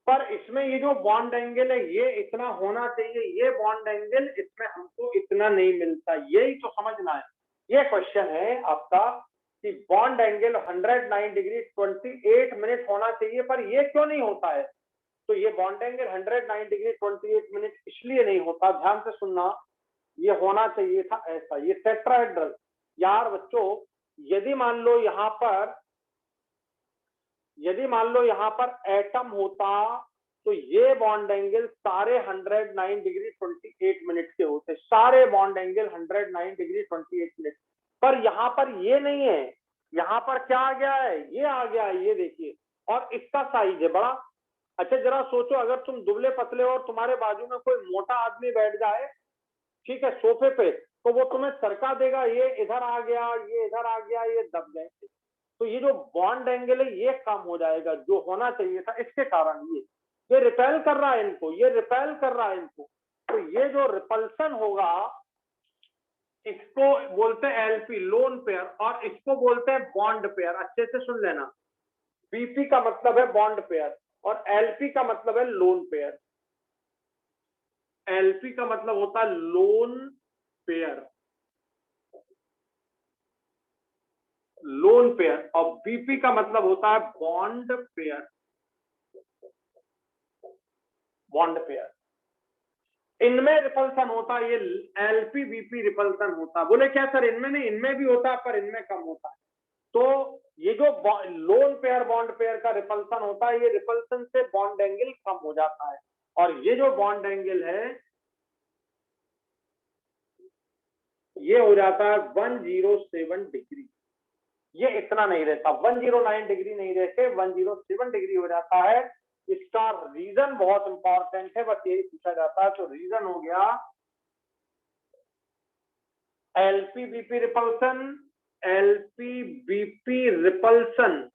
पर इसमें ये जो बॉन्ड एंगल है ये इतना होना चाहिए, ये बॉन्ड एंगल इसमें हमको इतना नहीं मिलता, यही तो समझना है। ये क्वेश्चन है आपका कि बॉन्ड एंगल 109 डिग्री 28 मिनट होना चाहिए, पर ये क्यों नहीं होता है? तो ये बॉन्ड एंगल 109 डिग्री 28 मिनट इसलिए नहीं होता, ध्यान से सुनना, ये होना चाहिए था ऐसा, ये टेट्राहेड्रल। यार बच्चों, यदि मान लो यहाँ पर एटम होता तो ये बॉन्ड एंगल सारे 109 डिग्री 28 मिनट के होते, सारे बॉन्ड एंगल 109 डिग्री 28 मिनट। पर यहाँ पर ये नहीं है, यहाँ पर क्या आ गया है? ये आ गया है, ये देखिए, और इसका साइज है बड़ा। अच्छा जरा सोचो, अगर तुम दुबले पतले और तुम्हारे बाजू में कोई मोटा आदमी बैठ जाए, ठीक है, सोफे पे, तो वो तुम्हें सरका देगा, ये इधर आ गया, ये इधर आ गया, ये दब जाएंगे। तो ये जो बॉन्ड एंगल है ये कम हो जाएगा, जो होना चाहिए था, इसके कारण ये रिपेल कर रहा है इनको, ये रिपेल कर रहा है इनको। तो ये जो रिपल्सन होगा इसको बोलते हैं एलपी, लोन पेयर, और इसको बोलते हैं बॉन्ड पेयर। अच्छे से सुन लेना, बीपी का मतलब है बॉन्ड पेयर और एलपी का मतलब है लोन पेयर। एलपी का मतलब होता है लोन पेयर, लोन पेयर, और बीपी का मतलब होता है बॉन्ड पेयर, बॉन्ड पेयर। इनमें रिपल्सन होता है, ये एलपी बीपी रिपल्सन होता है। बोले क्या सर इनमें नहीं? इनमें भी होता है पर इनमें कम होता है। तो ये जो लोन पेयर बॉन्ड पेयर का रिपल्सन होता है, ये रिपल्सन से बॉन्ड एंगल कम हो जाता है, और ये जो बॉन्ड एंगल है ये हो जाता है 107 डिग्री। ये इतना नहीं रहता, 109 डिग्री नहीं रहते, 107 डिग्री हो जाता है। इसका रीजन बहुत इंपॉर्टेंट है, बस यही पूछा जाता है। तो रीजन हो गया LP BP repulsion, LP BP repulsion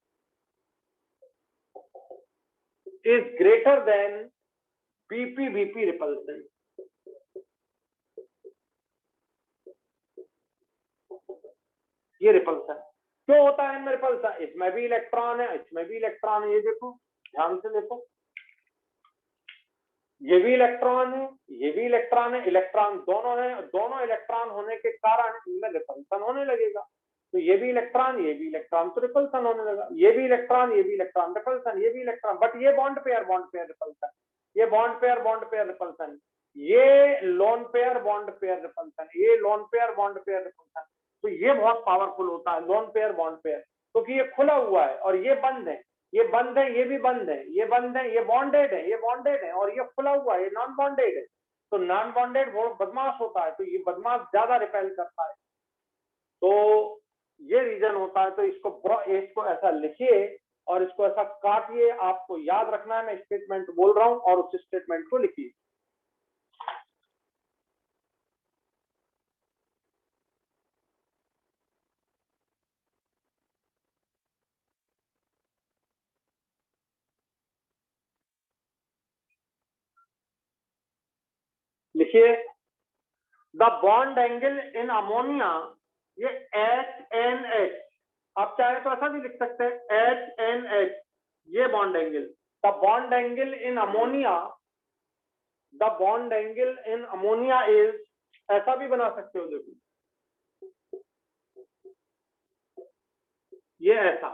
is greater than BP BP repulsion. ये रिपल्सन क्यों होता है इनमें रिपल्सन? इसमें भी इलेक्ट्रॉन है, इसमें भी इलेक्ट्रॉन है, ये देखो ध्यान से देखो, ये भी इलेक्ट्रॉन है, ये भी इलेक्ट्रॉन है, इलेक्ट्रॉन दोनों है, दोनों इलेक्ट्रॉन होने के कारण इनमें रिपल्सन होने लगेगा। तो ये भी इलेक्ट्रॉन तो रिपल्सन होने लगा, ये भी इलेक्ट्रॉन रिपल्सन, ये भी इलेक्ट्रॉन, बट ये बॉन्ड पेयर रिपल्सन, ये बॉन्ड पेयर रिपल्सन, ये lone pair bond pair repulsion, ये lone pair bond pair repulsion. तो ये बहुत पावरफुल होता है लोन पेयर बॉन्ड पेयर, क्योंकि ये खुला हुआ है और ये बंद है, ये बंद है, ये भी बंद है, ये बंद है, ये बॉन्डेड है, ये बॉन्डेड है, और ये खुला हुआ है, ये नॉन बॉन्डेड है। तो नॉन बॉन्डेड बहुत बदमाश होता है, तो ये बदमाश ज्यादा रिपेल करता है। तो ये रीजन होता है। तो इसको ऐसा लिखिए और इसको ऐसा काटिए, आपको याद रखना है, मैं स्टेटमेंट बोल रहा हूं और उस स्टेटमेंट को लिखिए। लिखिए, the bond angle in ammonia, ये HNH, आप चाहे तो ऐसा भी लिख सकते हैं HNH, ये bond angle. The bond angle in ammonia, the bond angle in ammonia is, ऐसा भी बना सकते हो, देखो ये ऐसा,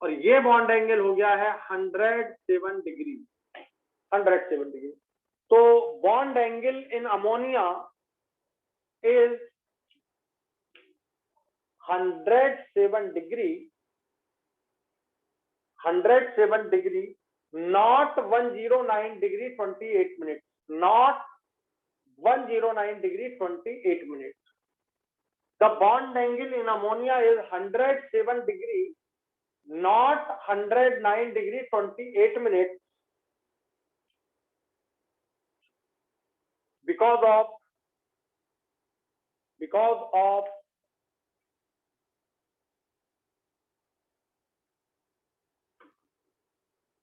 और ये बॉन्ड एंगल हो गया है 107 डिग्री, 107 डिग्री। तो bond angle in ammonia is 107 degree 107 degree, not 109 degree 28 minutes, not 109 degree 28 minutes. The bond angle in ammonia is 107 degree, not 109 degree 28 minutes, because of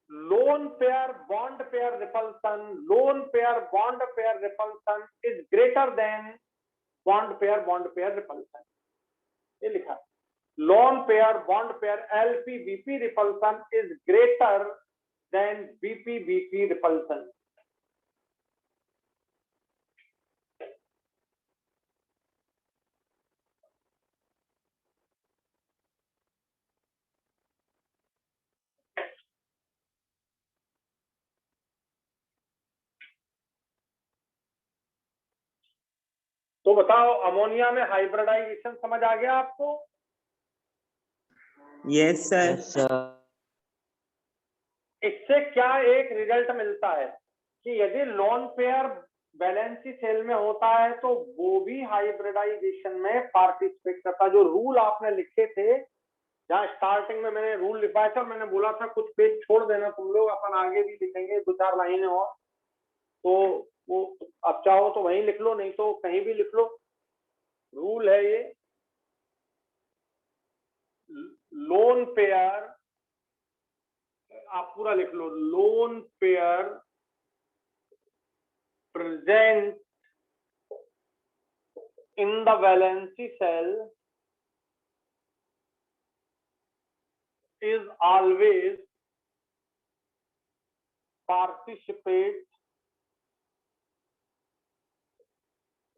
lone pair bond pair repulsion. Lone pair bond pair repulsion is greater than bond pair repulsion. ये लिखा है, lone pair bond pair LP BP repulsion is greater than BP BP repulsion. तो बताओ ammonia में hybridisation समझ आ गया आपको? Yes sir. इससे क्या एक रिजल्ट मिलता है कि यदि लोन पेयर वैलेंसी सेल में होता है तो वो भी हाइब्रिडाइजेशन में पार्टिसिपेट करता। जो रूल आपने लिखे थे, जहाँ स्टार्टिंग में मैंने रूल लिखवाया था, मैंने बोला था कुछ पेज छोड़ देना तुम लोग, अपन आगे भी लिखेंगे 2-4 लाइनें और, तो वो अब चाहो तो वहीं लिख लो, नहीं तो कहीं भी लिख लो। रूल है ये, लोन पेयर, आप पूरा लिख लो, lone pair present in the valency shell is always participate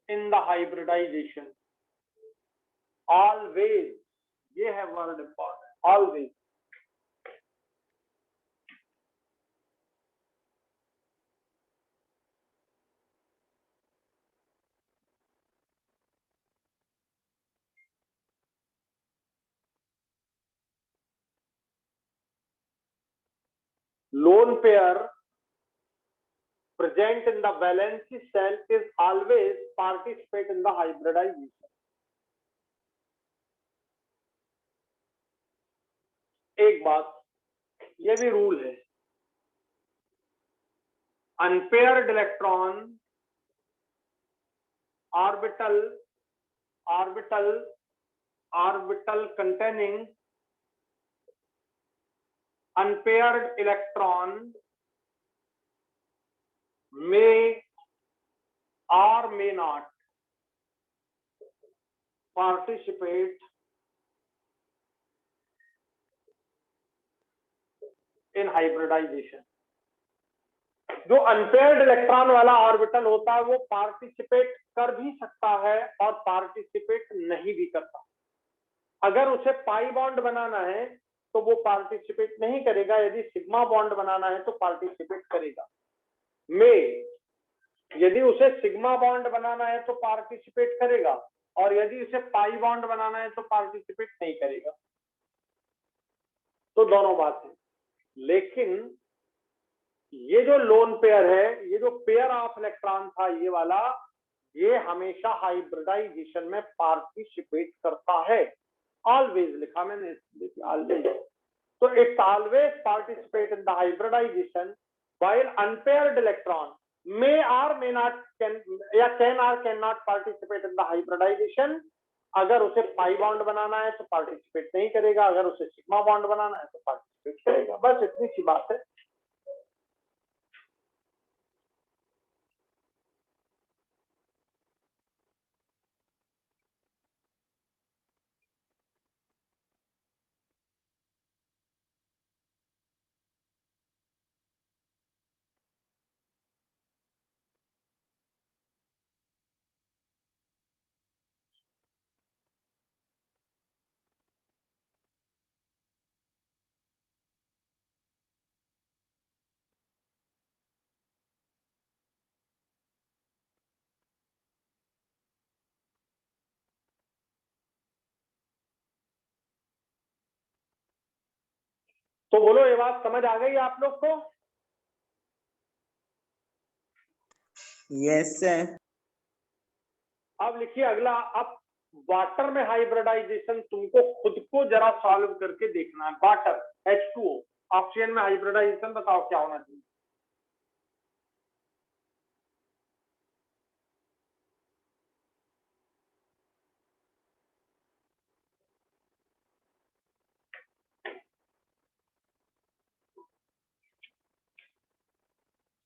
in the hybridization. Always, ये है word important, always. Lone pair present in the valency cell is always participate in the hybridization. एक बात, ये भी रूल है, unpaired electron orbital containing unpaired electron may or may not participate in hybridization. जो unpaired electron वाला orbital होता है वो पार्टिसिपेट कर भी सकता है और पार्टिसिपेट नहीं भी करता। अगर उसे पाई बॉन्ड बनाना है तो वो पार्टिसिपेट नहीं करेगा, यदि सिग्मा बॉन्ड बनाना है तो पार्टिसिपेट करेगा। में यदि उसे सिग्मा बॉन्ड बनाना है तो पार्टिसिपेट करेगा, और यदि उसे पाई बॉन्ड बनाना है तो पार्टिसिपेट नहीं करेगा। तो दोनों बात है, लेकिन ये जो लोन पेयर है, ये जो पेयर ऑफ इलेक्ट्रॉन था ये वाला, ये हमेशा हाइब्रिडाइजेशन में पार्टिसिपेट करता है। ऑलवेज लिखा मैंने, ऑलवेज, तो it's always participate in the hybridisation while unpaired electron may or may not can or cannot participate in the hybridization. अगर उसे पाई बॉन्ड बनाना है तो पार्टिसिपेट नहीं करेगा, अगर उसे सिग्मा बॉन्ड बनाना है तो पार्टिसिपेट करेगा। बस इतनी सी बात है। तो बोलो, ये बात समझ आ गई आप लोग को? Yes sir. अब लिखिए अगला। अब वाटर में हाइब्रिडाइजेशन तुमको खुद को जरा सॉल्व करके देखना है। वाटर H2O, ऑक्सीजन में हाइब्रिडाइजेशन बताओ क्या होना चाहिए?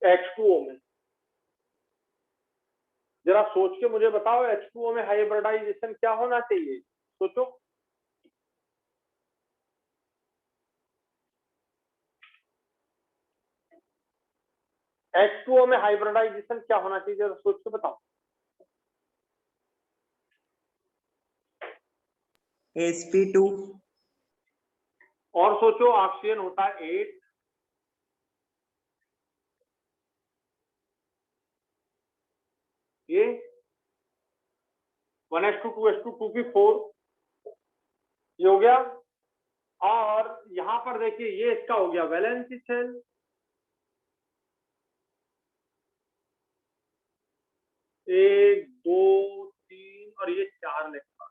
H2O में जरा सोच के मुझे बताओ, H2O में हाइब्रिडाइजेशन क्या होना चाहिए? सोचो। H2O में हाइब्रिडाइजेशन क्या होना चाहिए, जरा सोच के बताओ। sp2। और सोचो, ऑक्सीजन होता है 8, ये 1s2 2s2 2 की 4, ये हो गया। और यहां पर देखिए, ये इसका हो गया वैलेंसी शेल, एक दो तीन और ये 4 इलेक्ट्रॉन।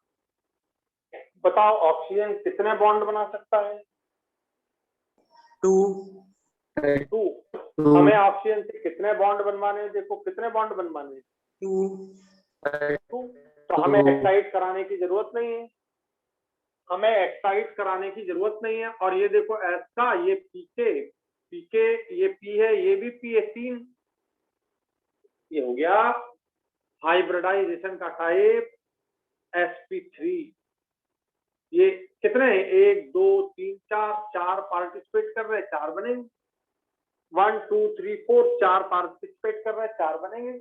बताओ ऑक्सीजन कितने बॉन्ड बना सकता है? 2। 2। हमें ऑक्सीजन से कितने बॉन्ड बनवाने हैं? देखो कितने बॉन्ड बनवाने हैं? 2। तो हमें एक्साइट कराने की जरूरत नहीं है, हमें एक्साइट कराने की जरूरत नहीं है। और ये देखो एस का, ये पीके पीके, ये पी है, ये भी पी है, 3। ये हो गया हाइब्रिडाइजेशन का टाइप sp3। ये कितने हैं? 1 2 3 4, 4 पार्टिसिपेट कर रहे हैं, 4 बनेंगे। 1 2 3 4, 4 पार्टिसिपेट कर रहे हैं, 4 बनेंगे।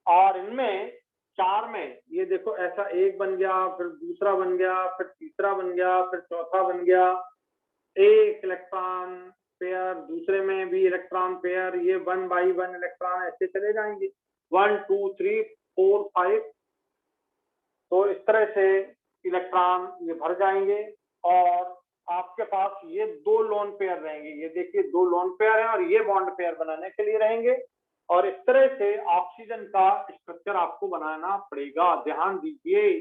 और इनमें 4 में ये देखो ऐसा एक बन गया, फिर दूसरा बन गया, फिर तीसरा बन गया, फिर चौथा बन गया। एक इलेक्ट्रॉन पेयर, दूसरे में भी इलेक्ट्रॉन पेयर, ये 1 बाई 1 इलेक्ट्रॉन ऐसे चले जाएंगे, 1 2 3 4 5। तो इस तरह से इलेक्ट्रॉन ये भर जाएंगे और आपके पास ये 2 लोन पेयर रहेंगे। ये देखिए 2 लोन पेयर है और ये बॉन्ड पेयर बनाने के लिए रहेंगे। और इस तरह से ऑक्सीजन का स्ट्रक्चर आपको बनाना पड़ेगा। ध्यान दीजिए,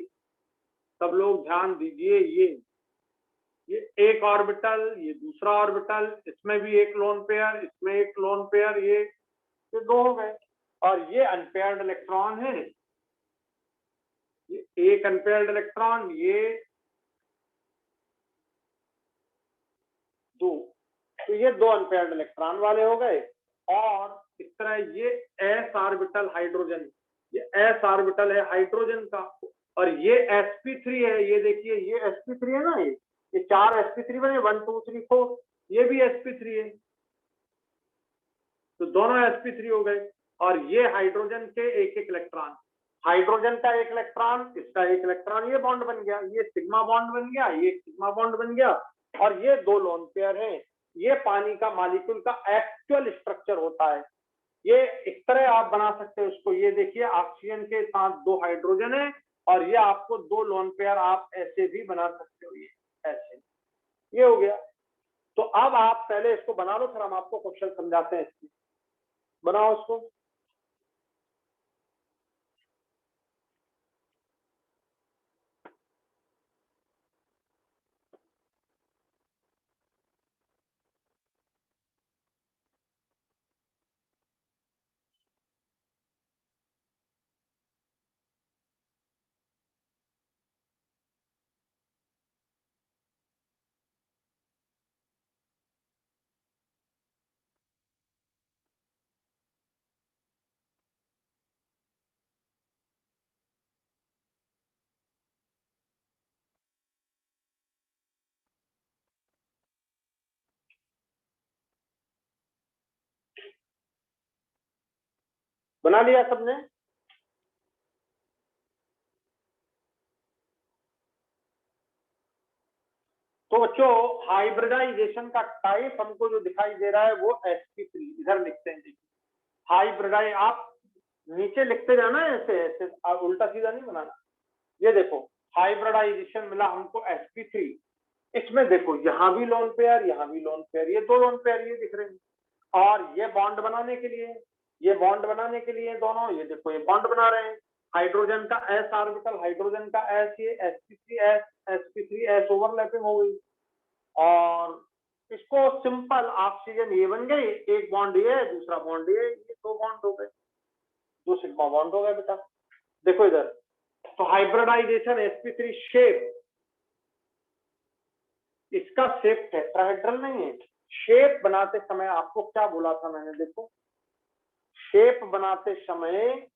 सब लोग ध्यान दीजिए। ये एक ऑर्बिटल, ये दूसरा ऑर्बिटल, इसमें भी एक लोन पेयर, इसमें एक लोन पेयर, ये 2 हो गए। और ये अनपेयर्ड इलेक्ट्रॉन है, ये एक अनपेयर्ड इलेक्ट्रॉन, ये 2। तो ये 2 अनपेयर्ड इलेक्ट्रॉन वाले हो गए। और इस तरह ये एस ऑर्बिटल हाइड्रोजन, ये एस ऑर्बिटल है हाइड्रोजन का। और ये sp3 है, ये देखिए ये sp3 है ना, ये 4 sp3 बने, 1 2 3 4, ये भी sp3 है। तो दोनों sp3 हो गए। और ये हाइड्रोजन के एक एक इलेक्ट्रॉन, हाइड्रोजन का एक इलेक्ट्रॉन, इसका एक इलेक्ट्रॉन, ये बॉन्ड बन गया, ये सिग्मा बॉन्ड बन गया, ये सिग्मा बॉन्ड बन गया। और ये 2 लोन पेयर हैं। ये पानी का मॉलिक्यूल का एक्चुअल स्ट्रक्चर होता है। ये इस तरह आप बना सकते हो इसको। ये देखिए ऑक्सीजन के साथ 2 हाइड्रोजन है और ये आपको 2 लोन पेयर आप ऐसे भी बना सकते हो, ये ऐसे। ये हो गया। तो अब आप पहले इसको बना लो, फिर हम आपको क्वेश्चन समझाते हैं इसकी। बनाओ इसको। बना लिया सबने? तो बच्चों, हाइब्रिडाइजेशन का टाइप हमको जो दिखाई दे रहा है वो sp3, इधर लिखते हैं। देखिए हाइब्रिडाइज, आप नीचे लिखते जाना है ऐसे ऐसे, आप उल्टा सीधा नहीं बनाना। ये देखो हाइब्रिडाइजेशन मिला हमको sp3, इसमें देखो यहाँ भी लोन पेयर, यहाँ भी लोन पेयर, ये दो लोन पेयर ये दिख रहे हैं। और ये बॉन्ड बनाने के लिए, ये बॉन्ड बनाने के लिए दोनों, ये देखो ये बॉन्ड बना रहे हैं। हाइड्रोजन का एस ऑर्बिटल, हाइड्रोजन का एस, ये sp3s sp3s ओवरलैपिंग हो गई। और इसको सिंपल ऑक्सीजन ये बन गई, एक बॉन्ड ये है, दूसरा बॉन्ड ये दो बॉन्ड हो गए, दो सिग्मा बॉन्ड हो गए बेटा। देखो इधर, तो हाइब्रिडाइजेशन sp3 शेप, इसका शेप टेट्राहेड्रल नहीं है। शेप बनाते समय आपको क्या बोला था मैंने, देखो शेप बनाते समय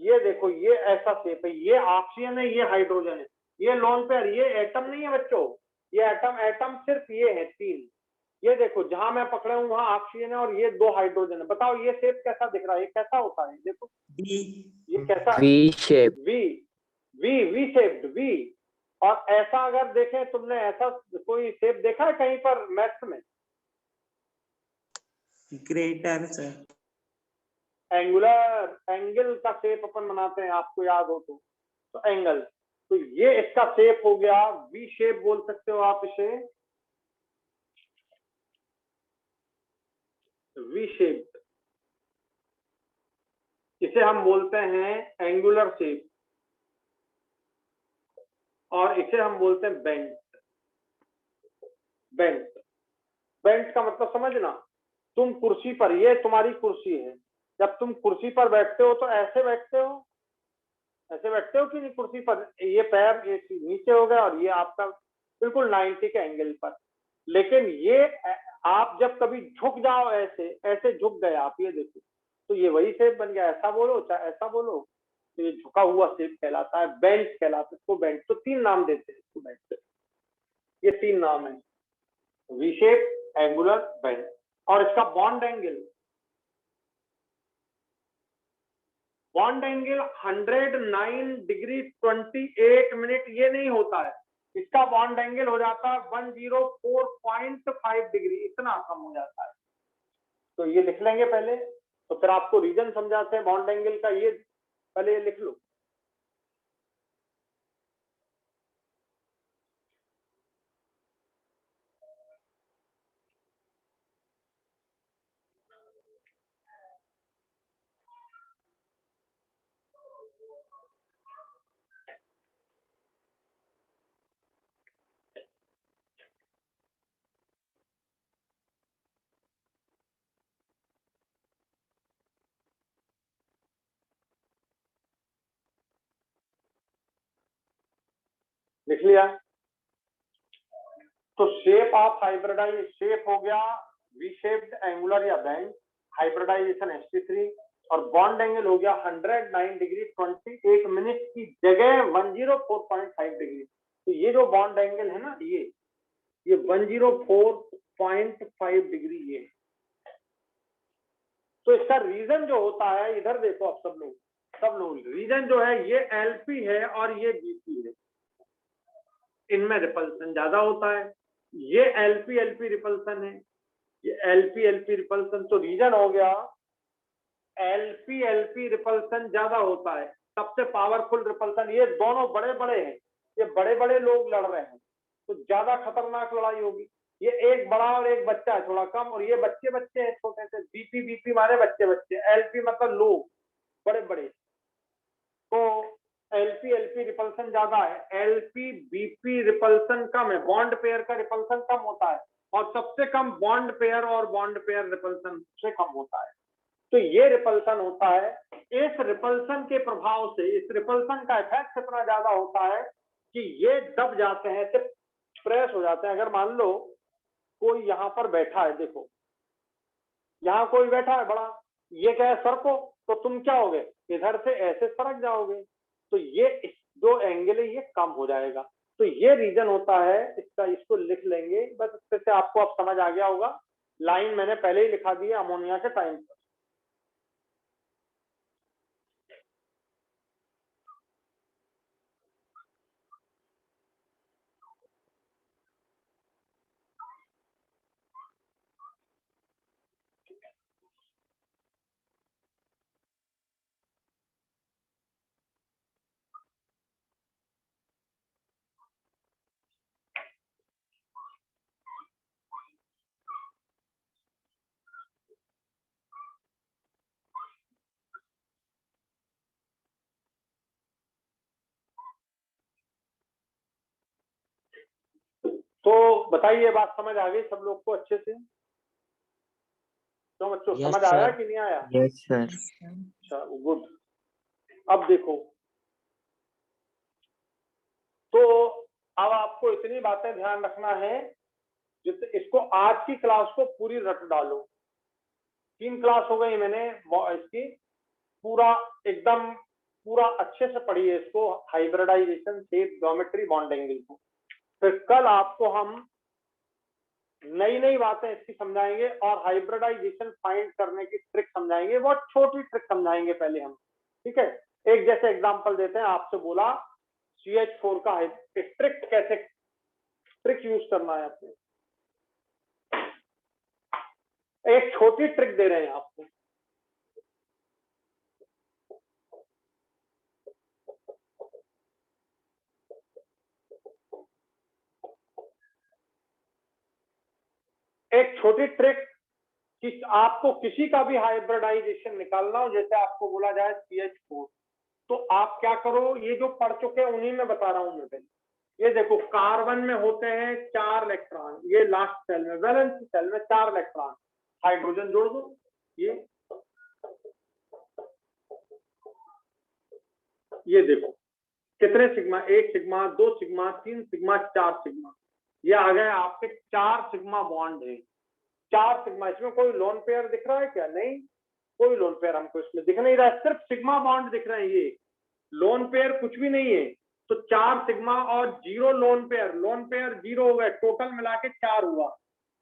ये देखो ये ऐसा शेप है, ये ऑक्सीजन है, ये हाइड्रोजन है, ये लोन पेयर, ये एटम नहीं है बच्चों, ये एटम, एटम सिर्फ ये है तीन। ये देखो जहां मैं पकड़ा हूं वहां ऑक्सीजन है और ये दो हाइड्रोजन है। बताओ ये शेप कैसा दिख रहा है, ये कैसा होता है, देखो ये कैसा, V shape. V, V shaped, V. और ऐसा अगर देखें तुमने, ऐसा कोई शेप देखा है कहीं पर मैथ्स में? Greater sir. एंगुलर, एंगल का शेप अपन बनाते हैं, आपको याद हो तो एंगल, तो ये इसका शेप हो गया, वी शेप बोल सकते हो आप इसे, वी शेप। इसे हम बोलते हैं एंगुलर शेप, और इसे हम बोलते हैं बेंट। बेंट, बेंट का मतलब समझना, तुम कुर्सी पर, ये तुम्हारी कुर्सी है, जब तुम कुर्सी पर बैठते हो तो ऐसे बैठते हो, ऐसे बैठते हो कि नहीं कुर्सी पर, ये पैर ये नीचे हो गया और ये आपका बिल्कुल 90 के एंगल पर। लेकिन ये आप जब कभी झुक जाओ, ऐसे ऐसे झुक गए आप, ये देखो, तो ये वही शेप बन गया, ऐसा बोलो चाहे ऐसा बोलो, तो ये झुका हुआ शेप कहलाता है, बेंट कहलाता है इसको, बेंट। तो तीन नाम देते हैं इसको, बेंट, ये तीन नाम है, वी शेप, एंगुलर, बेंट। और इसका bond angle, bond angle 109 degree 28 minute ये नहीं होता है, इसका बॉन्ड एंगल हो जाता है 104.5 डिग्री, इतना कम हो जाता है। तो ये लिख लेंगे पहले, तो फिर आपको रीजन समझाते हैं बॉन्ड एंगल का, ये पहले ये लिख लो। लिख लिया? तो शेप ऑफ हाइब्रिडाइज, शेप हो गया वी शेप्ड, एंगुलर या बैंड, हाइब्रिडाइजेशन sp3, और बॉन्ड एंगल हो गया 109 डिग्री 28 मिनट की जगह 104.5 डिग्री। तो ये जो बॉन्ड एंगल है ना, ये 104.5 डिग्री ये। तो इसका रीजन जो होता है, इधर देखो आप सब लोग, रीजन जो है ये एलपी है और ये बीपी है, इनमें रिपल्सन ज्यादा होता है, ये एलपी एलपी रिपल्सन है, ये एलपी एलपी रिपल्सन। तो रीजन हो गया एलपी एलपी रिपल्सन ज्यादा होता है, सबसे पावरफुल रिपल्सन। ये दोनों बड़े बड़े हैं, ये बड़े बड़े लोग लड़ रहे हैं, तो ज्यादा खतरनाक लड़ाई होगी। ये एक बड़ा और एक बच्चा है थोड़ा कम, और ये बच्चे बच्चे हैं छोटे से, बीपी बीपी मारे बच्चे बच्चे, एलपी मतलब लोग बड़े बड़े। तो एलपी एलपी रिपल्सन ज्यादा है, एलपी बीपी रिपल्सन कम है, बॉन्ड पेयर का रिपल्सन कम होता है, और सबसे कम बॉन्ड पेयर और बॉन्ड पेयर रिपल्सन से कम होता है। तो ये रिपल्सन होता है, इस रिपल्सन के प्रभाव से, इस रिपल्सन का इफेक्ट इतना ज्यादा होता है कि ये दब जाते हैं, सिर्फ प्रेस हो जाते हैं। अगर मान लो कोई यहाँ पर बैठा है, देखो यहाँ कोई बैठा है बड़ा, ये क्या है सरको, तो तुम क्या होगे, इधर से ऐसे सरक जाओगे, तो ये जो एंगल है ये कम हो जाएगा। तो ये रीजन होता है इसका, इसको लिख लेंगे बस, इससे से आपको अब समझ आ गया होगा। लाइन मैंने पहले ही लिखा दी है अमोनिया के टाइम पर। बताइए, बात समझ आ गई सब लोग को अच्छे से? तो बच्चों यस समझ आया सर। कि नहीं आया? Yes sir. अच्छा, गुड। अब देखो, तो अब आपको इतनी बातें ध्यान रखना है, जिससे इसको आज की क्लास को पूरी रट डालो। 3 क्लास हो गई मैंने इसकी, पूरा एकदम पूरा अच्छे से पढ़िए इसको, hybridisation, shape, geometry, bond angle को। फिर कल आपको हम नई नई बातें इसकी समझाएंगे और हाइब्रिडाइजेशन फाइंड करने की ट्रिक समझाएंगे, बहुत छोटी ट्रिक समझाएंगे पहले हम, ठीक है? एक जैसे एग्जांपल देते हैं, आपसे बोला CH4 का ट्रिक, कैसे ट्रिक यूज करना है आपने, एक छोटी ट्रिक दे रहे हैं आपको। एक छोटी ट्रिक कि आपको किसी का भी हाइब्रिडाइजेशन निकालना हो, जैसे आपको बोला जाए CH4, तो आप क्या करो, ये जो पढ़ चुके हैं उन्हीं में बता रहा हूं मैं पहले। ये देखो, कार्बन में होते हैं 4 इलेक्ट्रॉन, ये लास्ट सेल में वैलेंस सेल में 4 इलेक्ट्रॉन, हाइड्रोजन जोड़ दो। ये देखो कितने sigma, 1 sigma, 2 sigma, 3 sigma, 4 sigma, ये आ गए आपके 4 सिग्मा बॉन्ड है। 4 सिग्मा, इसमें कोई लोन पेयर दिख रहा है क्या? नहीं, कोई लोन पेयर हमको इसमें दिख नहीं रहा है, सिर्फ सिग्मा बॉन्ड दिख रहे हैं, ये लोन पेयर कुछ भी नहीं है। तो 4 सिग्मा और 0 लोन पेयर, लोन पेयर 0 हो गए, टोटल मिला के 4 हुआ।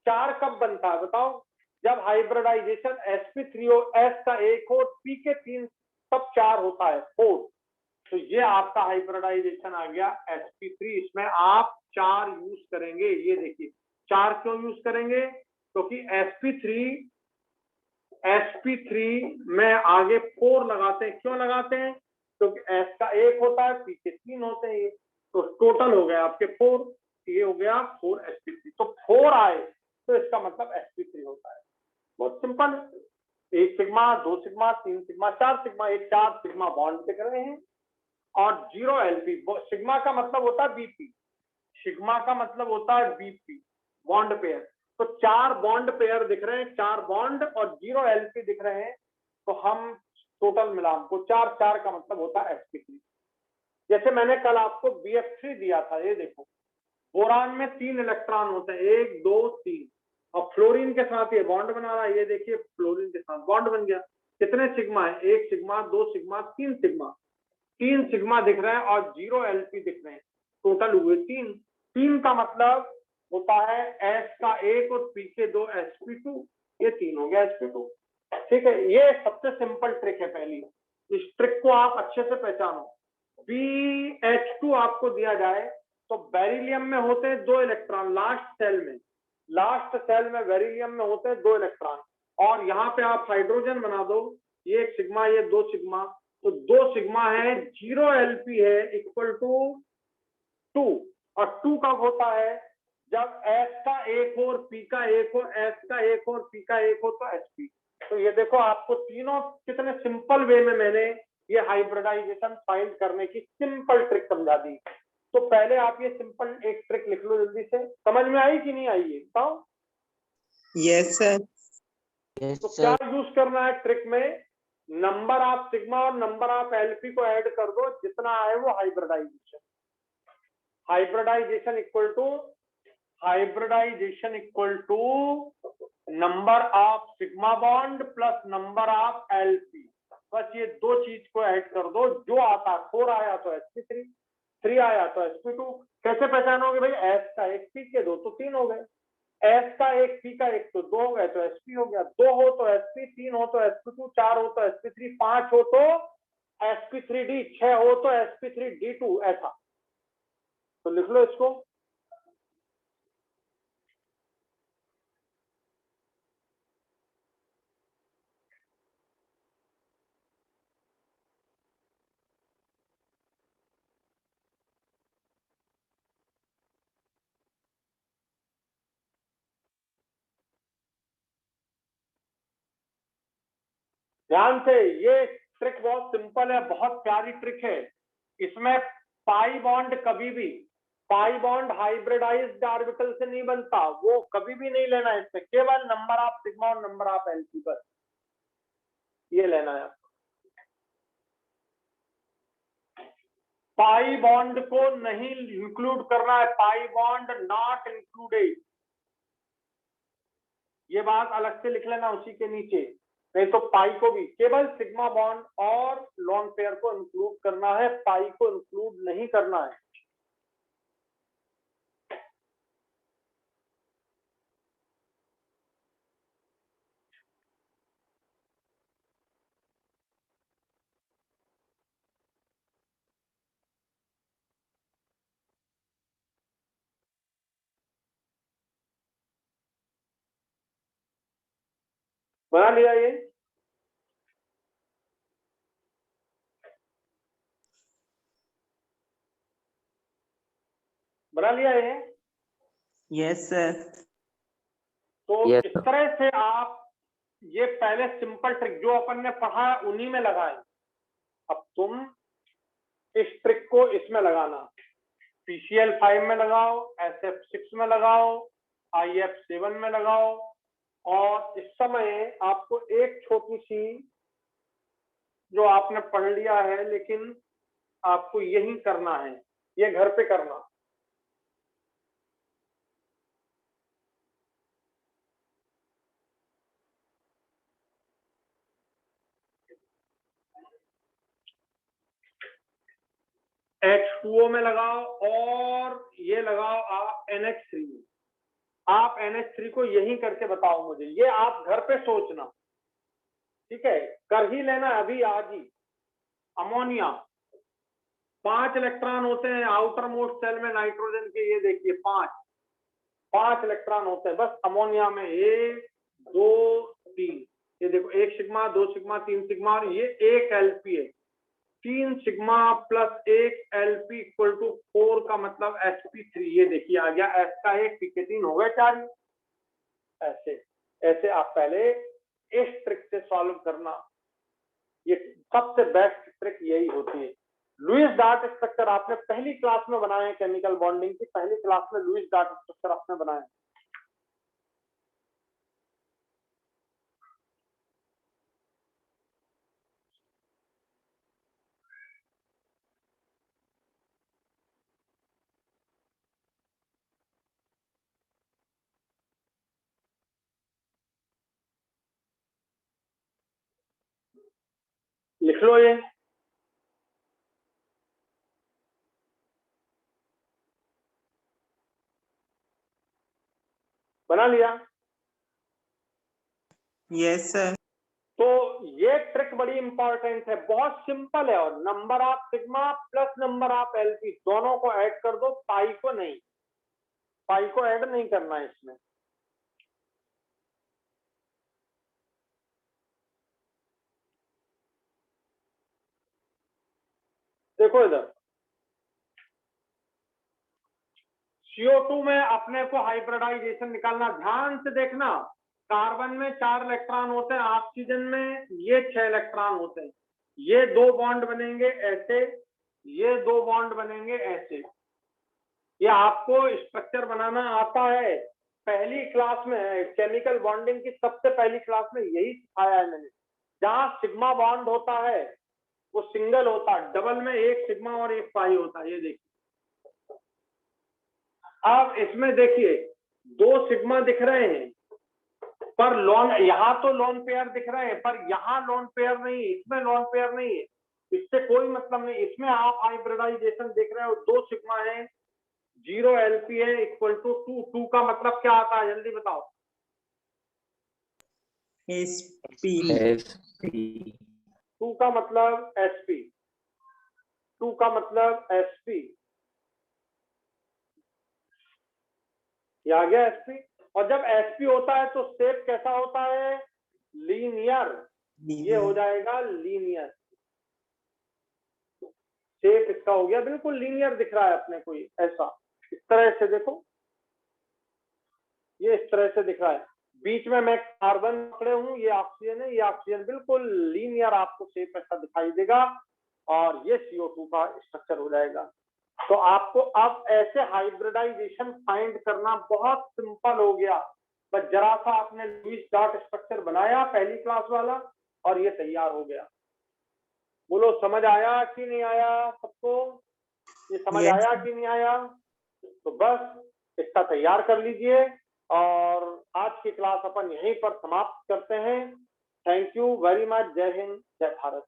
4 कब बनता है बताओ? जब हाइब्रिडाइजेशन sp3 हो, s का 1 हो, p के 3, तब 4 होता है, 4। तो ये आपका हाइब्रिडाइजेशन आ गया sp3। इसमें आप 4 यूज करेंगे। ये देखिए 4 क्यों यूज करेंगे? क्योंकि sp3 में आगे 4 लगाते हैं। क्यों लगाते हैं? क्योंकि s का 1 होता है, p के 3 होते हैं, ये तो टोटल हो गया आपके 4, ये हो गया 4 sp3। तो 4 आए तो इसका मतलब sp3 होता है। बहुत सिंपल है। 1 सिग्मा, 2 सिग्मा, 3 सिग्मा, 4 सिग्मा, ये 4 सिग्मा बॉन्ड दिख रहे हैं और 0 एलपी। सिग्मा का मतलब होता है बीपी, सिग्मा का मतलब होता है बीपी, बॉन्ड पेयर। तो 4 बॉन्ड पेयर दिख रहे हैं, 4 बॉन्ड और 0 एलपी दिख रहे हैं, तो हम टोटल मिला हमको 4, 4 का मतलब होता है sp3। जैसे मैंने कल आपको BF3 दिया था, ये देखो, बोरान में 3 इलेक्ट्रॉन होते हैं, 1 2 3, और फ्लोरीन के साथ ये बॉन्ड बना रहा है। ये देखिए फ्लोरीन के साथ बॉन्ड बन गया। कितने सिग्मा है? 1 सिग्मा, 2 सिग्मा, 3 सिग्मा, 3 सिग्मा दिख रहे हैं और 0 एलपी दिख रहे हैं, टोटल हुए 3। 3 का मतलब होता है S का 1 और P के 2 sp2, ये 3 हो गया sp2। ठीक है, ये सबसे सिंपल ट्रिक है पहली। इस ट्रिक को आप अच्छे से पहचानो। BH2 आपको दिया जाए तो बेरिलियम में होते हैं 2 इलेक्ट्रॉन, लास्ट सेल में बेरिलियम में होते हैं 2 इलेक्ट्रॉन, और यहाँ पे आप हाइड्रोजन बना दो, ये 1 सिग्मा, ये 2 सिग्मा, तो 2 सिग्मा है, 0 एलपी है, इक्वल टू 2। और 2 कब होता है? जब S का 1 हो और P का 1 हो, S का 1 हो और P का 1 हो, तो sp। तो ये देखो, आपको तीनों कितने सिंपल वे में मैंने ये हाइब्रिडाइजेशन फाइंड करने की सिंपल ट्रिक समझा दी। तो पहले आप ये सिंपल एक ट्रिक लिख लो जल्दी से। समझ में आई कि नहीं आई है बताओ? Yes sir. तो क्या यूज करना है ट्रिक में? नंबर ऑफ सिग्मा और नंबर ऑफ एलपी को ऐड कर दो, जितना आए वो hybridisation. Hybridisation equal to number of sigma bond plus number of LP. बस ये 2 चीज को ऐड कर दो, जो आता 4 आया तो sp3, 3 आया तो sp2। कैसे पहचानोगे भाई? S का 1 P के 2 तो 3 हो गए, S का 1 P का 1 तो 2 हो गए, तो sp हो गया। 2 हो तो sp, 3 हो तो sp2, 4 हो तो sp3, 5 हो तो sp3d, 6 हो तो sp3d2, ऐसा। तो लिख लो इसको। ध्यान से, ये ट्रिक बहुत सिंपल है, बहुत प्यारी ट्रिक है। इसमें पाई बॉन्ड कभी भी पाई बॉन्ड हाइब्रिडाइज्ड ऑर्बिटल से नहीं बनता, वो कभी भी नहीं लेना है इसमें, केवल नंबर ऑफ सिग्मा और नंबर ऑफ एलपी पर ये लेना है। पाई बॉन्ड को नहीं इंक्लूड करना है, पाई बॉन्ड नॉट इंक्लूडेड, ये बात अलग से लिख लेना उसी के नीचे, नहीं तो पाई को भी केवल सिग्मा बॉन्ड और लॉन पेयर को इंक्लूड करना है, पाई को इंक्लूड नहीं करना है। बना लिया ये? बना लिया ये? Yes sir. तो Yes, इस तरह से आप ये पहले सिंपल ट्रिक जो अपन ने पढ़ा है उन्हीं में लगाए, अब तुम इस ट्रिक को इसमें लगाना, PCL 5 में लगाओ, SF 6 में लगाओ, IF 7 में लगाओ, और इस समय आपको एक छोटी सी जो आपने पढ़ लिया है लेकिन आपको यही करना है, ये घर पे करना। H2O में लगाओ और ये लगाओ आप NH3 में। आप NH3 को यही करके बताओ मुझे, ये आप घर पे सोचना, ठीक है, कर ही लेना अभी आज ही। अमोनिया 5 इलेक्ट्रॉन होते हैं आउटर मोस्ट सेल में नाइट्रोजन के, ये देखिए 5 इलेक्ट्रॉन होते हैं बस अमोनिया में, 1 2 3, ये देखो 1 सिग्मा 2 सिग्मा 3 सिग्मा, और ये 1 एलपी है, 3 sigma plus 1 LP equal to 4 का मतलब sp3, ये देखिए आ गया, s का 1 p के 3 हो गए 4। ऐसे ऐसे आप पहले इस ट्रिक से सॉल्व करना, ये सबसे बेस्ट ट्रिक यही होती है। लुईस डॉट स्ट्रक्चर आपने पहली क्लास में बनाए हैं, केमिकल बॉन्डिंग की पहली क्लास में लुईस डॉट स्ट्रक्चर आपने बनाए। लिख लो ये, बना लिया? Yes sir. तो ये ट्रिक बड़ी इंपॉर्टेंट है, बहुत सिंपल है, और number of sigma plus number of LP दोनों को ऐड कर दो, पाई को नहीं, पाई को ऐड नहीं करना है इसमें। देखो इधर CO2 में अपने को हाइब्रिडाइजेशन निकालना, ध्यान से देखना, कार्बन में 4 इलेक्ट्रॉन होते हैं, ऑक्सीजन में ये 6 इलेक्ट्रॉन होते हैं, ये 2 बॉन्ड बनेंगे ऐसे, ये 2 बॉन्ड बनेंगे ऐसे। ये आपको स्ट्रक्चर बनाना आता है, पहली क्लास में है, केमिकल बॉन्डिंग की सबसे पहली क्लास में यही सिखाया है मैंने। जहां सिग्मा बॉन्ड होता है वो सिंगल होता है, डबल में 1 सिग्मा और 1 पाई होता है, ये देखिए। अब इसमें देखिए 2 सिग्मा दिख रहे हैं, पर लॉन, यहाँ तो लॉन पेयर दिख रहे हैं, पर यहाँ लॉन पेयर नहीं, इसमें लॉन पेयर नहीं है, इससे कोई मतलब नहीं। इसमें आप हाइब्रिडाइजेशन देख रहे हो, 2 सिग्मा है, 0 एलपी है, इक्वल टू 2 का मतलब क्या आता है जल्दी बताओ? SP। 2 का मतलब sp, 2 का मतलब sp, ये आ गया sp। और जब sp होता है तो शेप कैसा होता है? लीनियर, ये हो जाएगा लीनियर, शेप इसका हो गया बिल्कुल लीनियर दिख रहा है अपने को, ऐसा, इस तरह से देखो, ये इस तरह से दिख रहा है, बीच में मैं कार्बन पकड़े हूं, ये ऑक्सीजन है, ये ऑक्सीजन, बिल्कुल लीनियर आपको शेप ऐसा दिखाई देगा, और ये CO2 का स्ट्रक्चर हो जाएगा। तो आपको अब ऐसे हाइब्रिडाइजेशन फाइंड करना बहुत सिंपल हो गया। बस जरा सा आपने लुईस डॉट स्ट्रक्चर बनाया पहली क्लास वाला और ये तैयार हो गया। बोलो समझ आया कि नहीं आया सबको? ये समझ Yes. आया कि नहीं आया? तो बस इसका तैयार कर लीजिए और आज की क्लास अपन यहीं पर समाप्त करते हैं। Thank you very much. जय हिंद, जय भारत।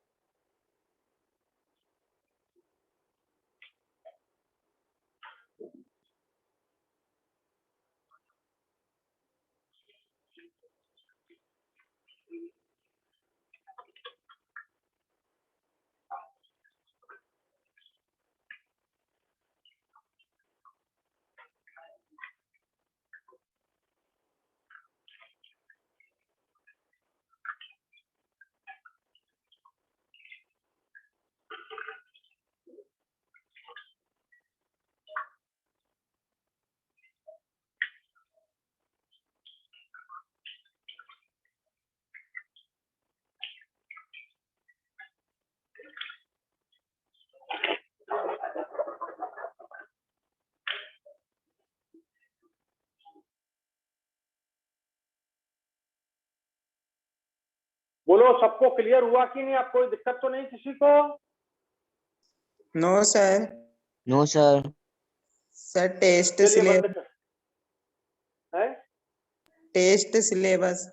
बोलो सबको क्लियर हुआ कि नहीं? अब कोई दिक्कत तो नहीं किसी को? No, sir. No sir. Sir, test चलिए बंद syllabus. कर। है Test syllabus.